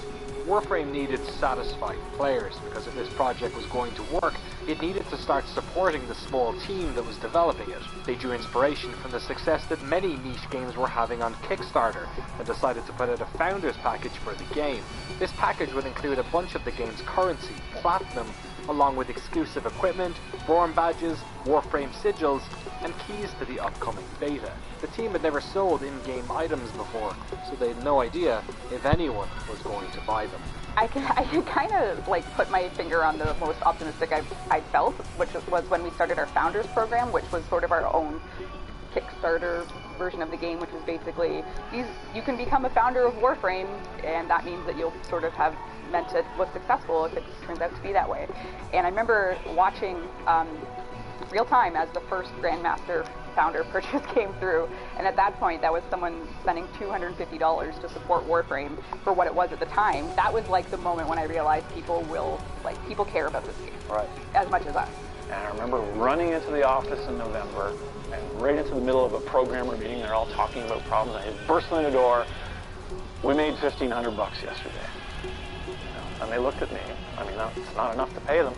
Warframe needed satisfied players, because if this project was going to work, it needed to start supporting the small team that was developing it. They drew inspiration from the success that many niche games were having on Kickstarter, and decided to put out a Founders package for the game. This package would include a bunch of the game's currency, Platinum, along with exclusive equipment, Vorm badges, Warframe sigils, and keys to the upcoming beta. The team had never sold in-game items before, so they had no idea if anyone was going to buy them. I can kind of put my finger on the most optimistic I felt, which was when we started our Founders program, which was sort of our own Kickstarter version of the game, which was basically you can become a founder of Warframe, and that means that you'll sort of have meant it was successful if it turns out to be that way. And I remember watching real time as the first Grandmaster founder purchase came through, and at that point that was someone spending $250 to support Warframe for what it was at the time. That was the moment when I realized people care about this game, right, as much as us. And I remember running into the office in November, and right into the middle of a programmer meeting, they're all talking about problems. I just burst in the door. We made $1,500 yesterday. they looked at me, I mean, that's not enough to pay them,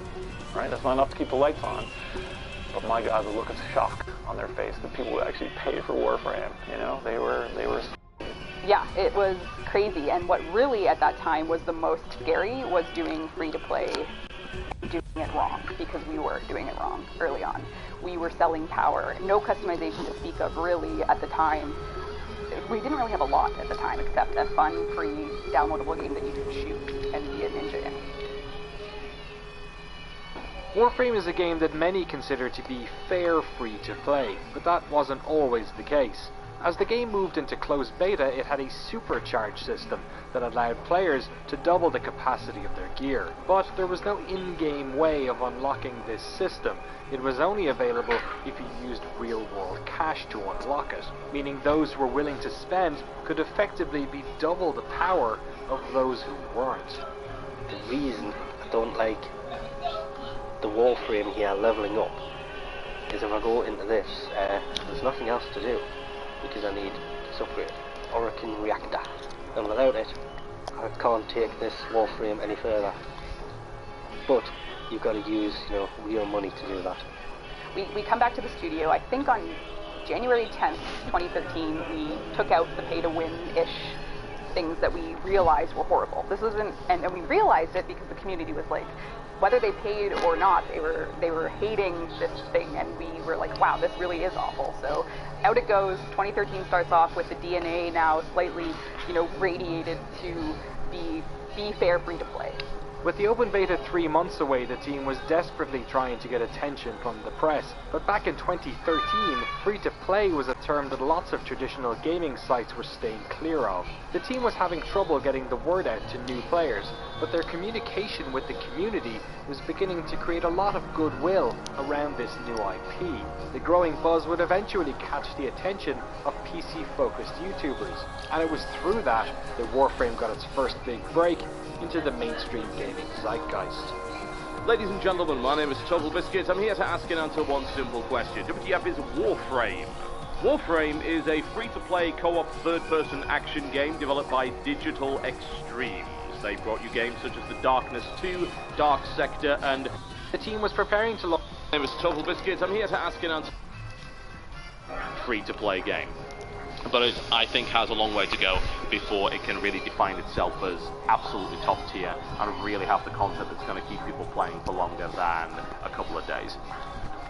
right? That's not enough to keep the lights on. But my God, the look of shock on their face that people would actually pay for Warframe, you know? They were... Yeah, it was crazy, and what really at that time was the most scary was doing free-to-play, doing it wrong, because we were doing it wrong early on. We were selling power, no customization to speak of really at the time. We didn't really have a lot at the time, except a fun, free, downloadable game that you could shoot and be a ninja in. Warframe is a game that many consider to be fair free-to-play, but that wasn't always the case. As the game moved into closed beta, it had a supercharged system that allowed players to double the capacity of their gear. But there was no in-game way of unlocking this system. It was only available if you used real-world cash to unlock it, meaning those who were willing to spend could effectively be double the power of those who weren't. The reason I don't like the Warframe here leveling up is if I go into this, there's nothing else to do. Because I need this upgrade, Orokin Reactor, and without it, I can't take this Warframe any further. But you've got to use, you know, real money to do that. We come back to the studio, I think on January 10th, 2013, we took out the pay-to-win-ish things that we realized were horrible. This wasn't, and we realized it because the community was like, whether they paid or not, they were hating this thing, and we were like, wow, this really is awful. So out it goes. 2013 starts off with the DNA now slightly, you know, radiated to be fair free to play. With the open beta 3 months away, the team was desperately trying to get attention from the press. But back in 2013, free-to-play was a term that lots of traditional gaming sites were staying clear of. The team was having trouble getting the word out to new players, but their communication with the community was beginning to create a lot of goodwill around this new IP. The growing buzz would eventually catch the attention of PC-focused YouTubers, and it was through that Warframe got its first big break into the mainstream gaming zeitgeist. Ladies and gentlemen, my name is Total Biscuit. I'm here to ask and answer one simple question. WTF is Warframe. Warframe is a free-to-play co-op third-person action game developed by Digital Extremes. They brought you games such as The Darkness 2, Dark Sector, and... The team was preparing to launch... My name is Total Biscuit. I'm here to ask and answer... Free-to-play game. But it, I think, has a long way to go before it can really define itself as absolutely top tier and really have the content that's going to keep people playing for longer than a couple of days.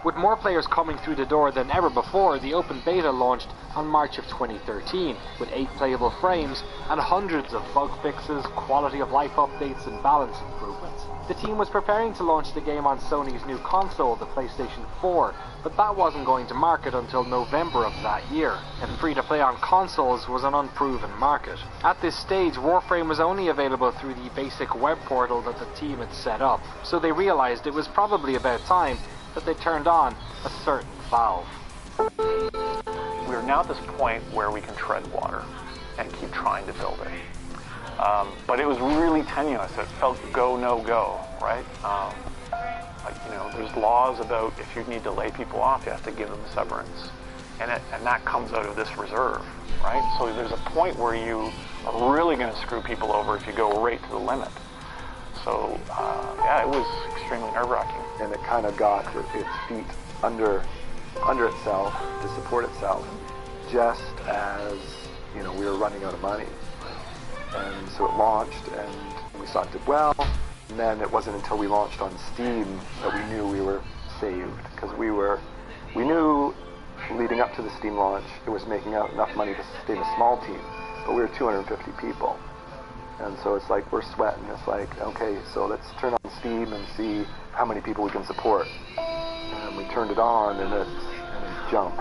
With more players coming through the door than ever before, the open beta launched on March of 2013, with 8 playable frames and hundreds of bug fixes, quality of life updates and balance improvements. The team was preparing to launch the game on Sony's new console, the PlayStation 4, but that wasn't going to market until November of that year, and free-to-play on consoles was an unproven market. At this stage, Warframe was only available through the basic web portal that the team had set up, so they realized it was probably about time that they turned on a certain valve. We're now at this point where we can tread water and keep trying to build it. But it was really tenuous. It felt go, no go, right? Like, you know, there's laws about if you need to lay people off, you have to give them severance. And that comes out of this reserve, right? So there's a point where you are really going to screw people over if you go right to the limit. So, yeah, it was extremely nerve-wracking. And it kind of got its feet under itself to support itself, just as, you know, we were running out of money. And so it launched, and we thought it did well. And then it wasn't until we launched on Steam that we knew we were saved, because we knew leading up to the Steam launch it was making out enough money to sustain a small team, but we were 250 people. And so it's like we're sweating. It's like, okay, so let's turn on Steam and see how many people we can support. And we turned it on, and it jumped.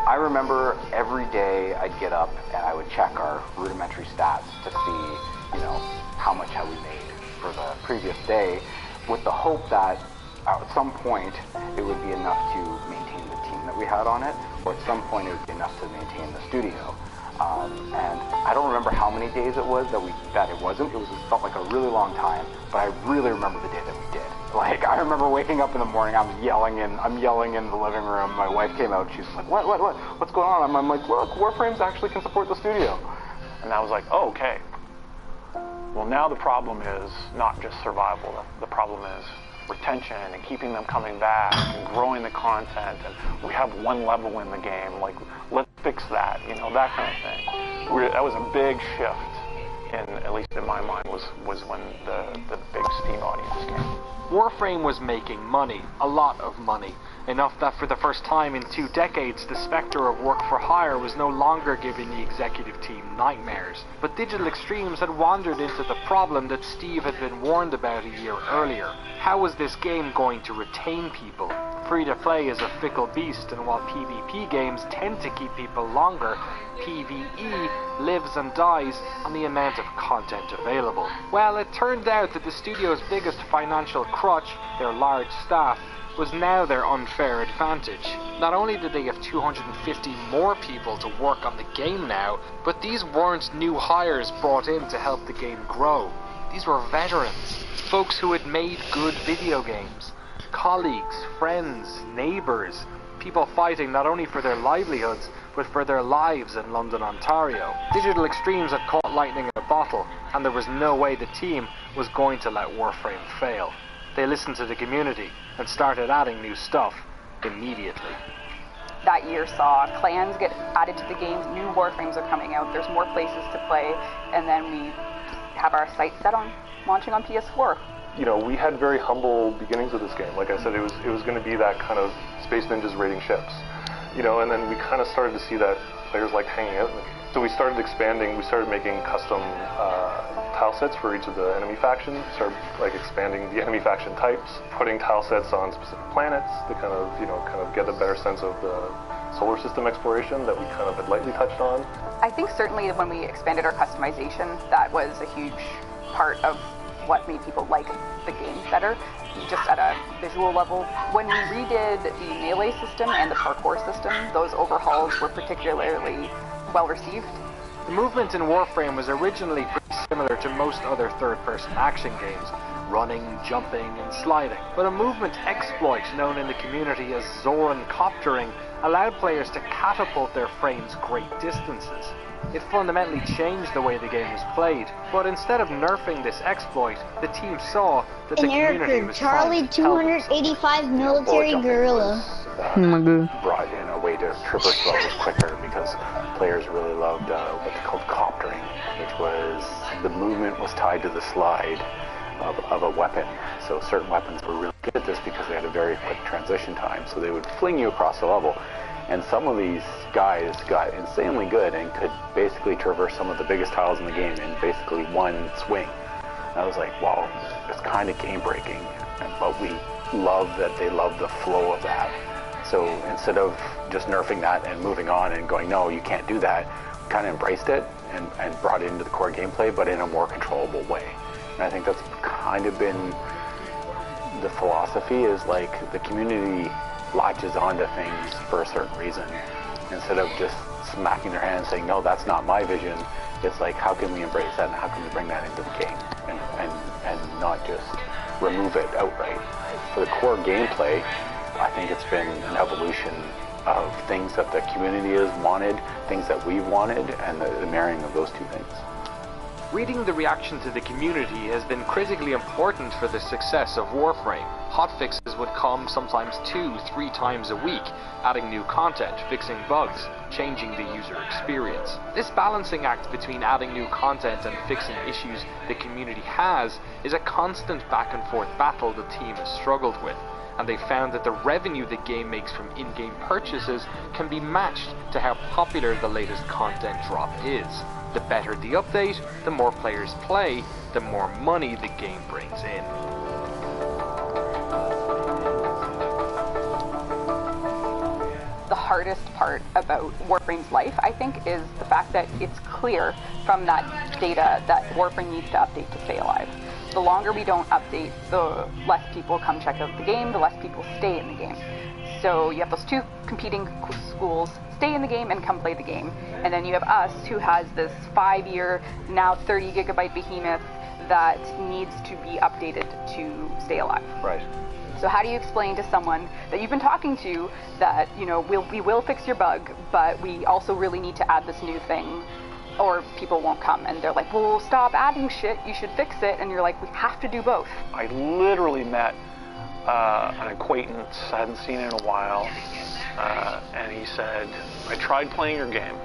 I remember every day I'd get up and I would check our rudimentary stats to see, you know, how much had we made for the previous day, with the hope that at some point it would be enough to maintain the team that we had on it, or at some point it would be enough to maintain the studio. And I don't remember how many days it was that it wasn't. It felt like a really long time, but I really remember the day that we did. Like, I remember waking up in the morning, I'm yelling in the living room. My wife came out, she's like, what's going on? I'm like, look, Warframes actually can support the studio. And I was like, oh, okay. Well, now the problem is not just survival. The problem is retention and keeping them coming back and growing the content. And we have one level in the game. Like, let's fix that. You know, that kind of thing. That was a big shift, at least in my mind, was when the big Steam audience came. Warframe was making money, a lot of money, enough that for the first time in 2 decades, the spectre of work for hire was no longer giving the executive team nightmares. But Digital Extremes had wandered into the problem that Steve had been warned about a year earlier. How was this game going to retain people? Free-to-play is a fickle beast, and while PvP games tend to keep people longer, PvE lives and dies on the amount of content available. Well, it turned out that the studio's biggest financial crutch, their large staff, was now their unfair advantage. Not only did they have 250 more people to work on the game now, but these weren't new hires brought in to help the game grow. These were veterans, folks who had made good video games, colleagues, friends, neighbours, people fighting not only for their livelihoods, but for their lives in London, Ontario. Digital Extremes had caught lightning in a bottle, and there was no way the team was going to let Warframe fail. They listened to the community and started adding new stuff immediately. That year saw clans get added to the games, new Warframes are coming out, there's more places to play, and then we have our sights set on launching on PS4. You know, we had very humble beginnings with this game. Like I said, it was going to be that kind of Space Ninjas raiding ships. You know, and then we kind of started to see that players liked hanging out in the game. So we started expanding, we started making custom tile sets for each of the enemy factions, started like expanding the enemy faction types, putting tile sets on specific planets to kind of get a better sense of the solar system exploration that we kind of had lightly touched on. I think certainly when we expanded our customization, that was a huge part of what made people like the game better, just at a visual level. When we redid the melee system and the parkour system, those overhauls were particularly well received. The movement in Warframe was originally pretty similar to most other third-person action games, running, jumping, and sliding. But a movement exploit known in the community as Zoran Coptering allowed players to catapult their frames great distances. It fundamentally changed the way the game was played, but instead of nerfing this exploit, the team saw that the community was Charlie 285 military guerrilla. Brought in a way to traverse levels quicker because players really loved what they called coptering, which was the movement was tied to the slide of a weapon. So certain weapons were really good at this because they had a very quick transition time, so they would fling you across the level. And some of these guys got insanely good and could basically traverse some of the biggest tiles in the game in basically one swing. And I was like, wow, it's kind of game breaking, but we love that they love the flow of that. So instead of just nerfing that and moving on and going, no, you can't do that, we kind of embraced it and brought it into the core gameplay, but in a more controllable way. And I think that's kind of been the philosophy, is like the community latches onto things for a certain reason. Instead of just smacking their hand and saying, no, that's not my vision, it's like, how can we embrace that and how can we bring that into the game and not just remove it outright. For the core gameplay, I think it's been an evolution of things that the community has wanted, things that we've wanted, and the marrying of those two things. Reading the reaction to the community has been critically important for the success of Warframe. Hotfixes would come sometimes 2-3 times a week, adding new content, fixing bugs, changing the user experience. This balancing act between adding new content and fixing issues the community has is a constant back and forth battle the team has struggled with, and they found that the revenue the game makes from in-game purchases can be matched to how popular the latest content drop is. The better the update, the more players play, the more money the game brings in. The hardest part about Warframe's life, I think, is the fact that it's clear from that data that Warframe needs to update to stay alive. The longer we don't update, the less people come check out the game, the less people stay in the game. So you have those two competing schools, stay in the game and come play the game. And then you have us, who has this 5-year, now 30 gigabyte behemoth that needs to be updated to stay alive. Right. So how do you explain to someone that you've been talking to that, you know, we will fix your bug, but we also really need to add this new thing? or people won't come, and they're like, well, stop adding shit, you should fix it, and you're like, we have to do both. I literally met an acquaintance I hadn't seen in a while, and he said, I tried playing your game.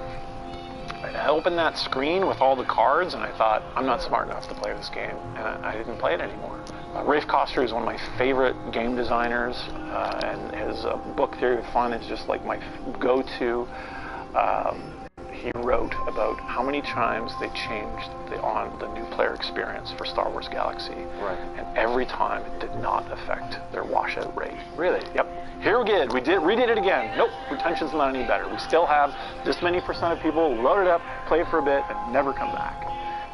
I opened that screen with all the cards, and I thought, I'm not smart enough to play this game, and I didn't play it anymore. Rafe Koster is one of my favorite game designers, and his book Theory of Fun is just like my go-to. He wrote about how many times they changed the new player experience for Star Wars Galaxy. Right. And every time it did not affect their washout rate. Really? Yep. Here we did. Redid it again. Nope. Retention's not any better. We still have this many percent of people load it up, play it for a bit, and never come back.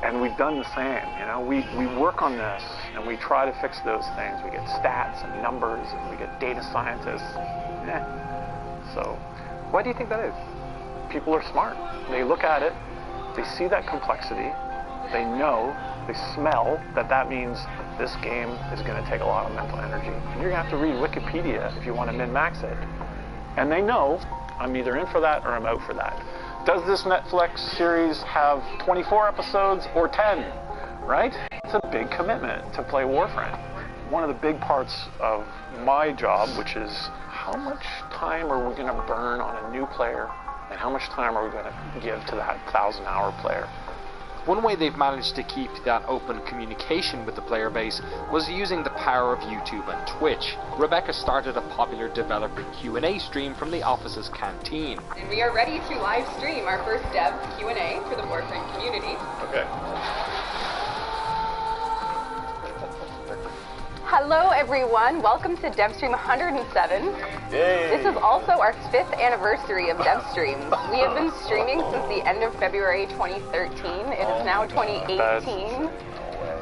And we've done the same. You know, we work on this and we try to fix those things. We get stats and numbers, and we get data scientists. So, why do you think that is? People are smart. They look at it, they see that complexity, they know, they smell that means this game is going to take a lot of mental energy. And you're going to have to read Wikipedia if you want to min-max it. And they know I'm either in for that or I'm out for that. Does this Netflix series have 24 episodes or 10? Right? It's a big commitment to play Warframe. One of the big parts of my job, which is how much time are we going to burn on a new player, and how much time are we going to give to that 1,000-hour player? One way they've managed to keep that open communication with the player base was using the power of YouTube and Twitch. Rebecca started a popular developer Q&A stream from the office's canteen. And we are ready to live stream our first dev Q&A for the Warframe community. Okay. Hello everyone, welcome to DevStream 107. Yay. This is also our 5th anniversary of DevStream. We have been streaming since the end of February 2013. It is now 2018.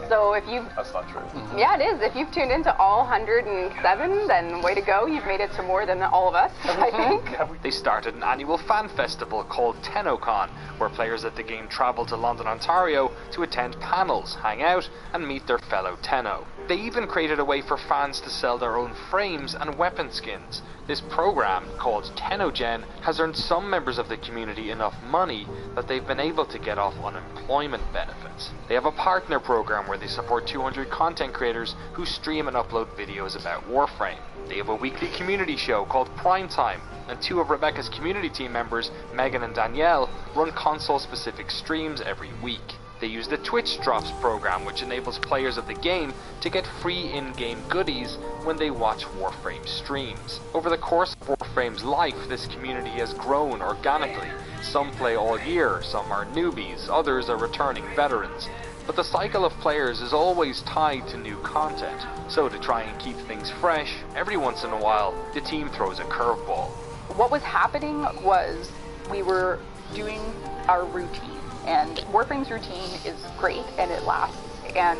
So if you've... That's not true. Yeah, it is. If you've tuned into all 107, then way to go. You've made it to more than all of us, I think. They started an annual fan festival called TennoCon, where players at the game travel to London, Ontario to attend panels, hang out, and meet their fellow Tenno. They even created a way for fans to sell their own frames and weapon skins. This program, called TennoGen, has earned some members of the community enough money that they've been able to get off unemployment benefits. They have a partner program where they support 200 content creators who stream and upload videos about Warframe. They have a weekly community show called Primetime, and 2 of Rebecca's community team members, Megan and Danielle, run console-specific streams every week. They use the Twitch Drops program, which enables players of the game to get free in-game goodies when they watch Warframe streams. Over the course of Warframe's life, this community has grown organically. Some play all year, some are newbies, others are returning veterans. But the cycle of players is always tied to new content. So to try and keep things fresh, every once in a while, the team throws a curveball. What was happening was we were doing our routine. And Warframe's routine is great, and it lasts, and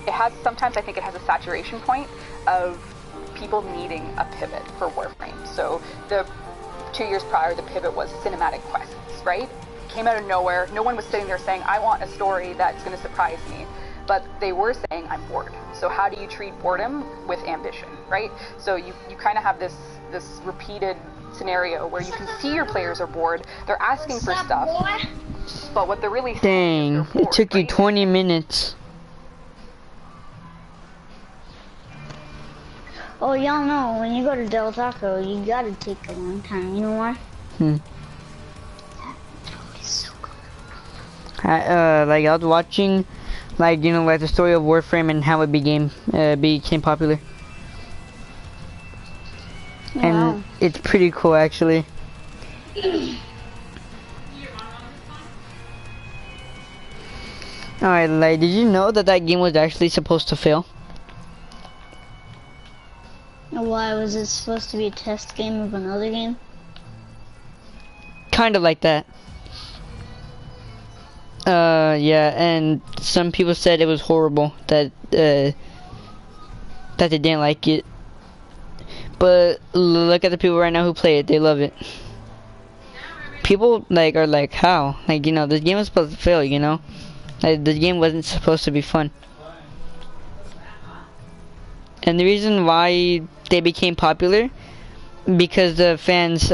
it has, sometimes I think it has a saturation point of people needing a pivot for Warframe. So the 2 years prior, the pivot was cinematic quests, right? Came out of nowhere. No one was sitting there saying, I want a story that's going to surprise me. But they were saying, I'm bored. So how do you treat boredom with ambition, right? So you kind of have this repeated scenario where you can see your players are bored. They're asking for stuff. But what they're really saying Dang, it took you 20 minutes. Oh, y'all know, when you go to Del Taco, you gotta take a long time. You know why? Like I was watching, like, you know, like the story of Warframe and how it became popular. Wow. And it's pretty cool, actually. Alright, like, did you know that game was actually supposed to fail? Why, was it supposed to be a test game of another game? Kind of like that. Yeah, and some people said it was horrible, that they didn't like it. But look at the people right now who play it, they love it. People, like, are like, how? Like, you know, this game was supposed to fail, you know? Like, the game wasn't supposed to be fun. And the reason why they became popular, because the fans,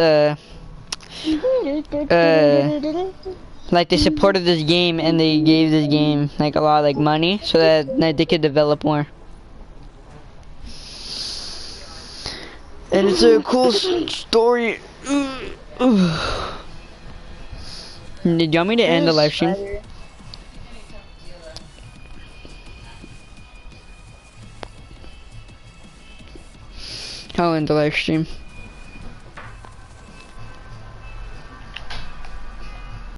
like they supported this game and they gave this game like a lot of like money so that they could develop more. And it's a cool story. Did you want me to end the live stream? I'll end the live stream.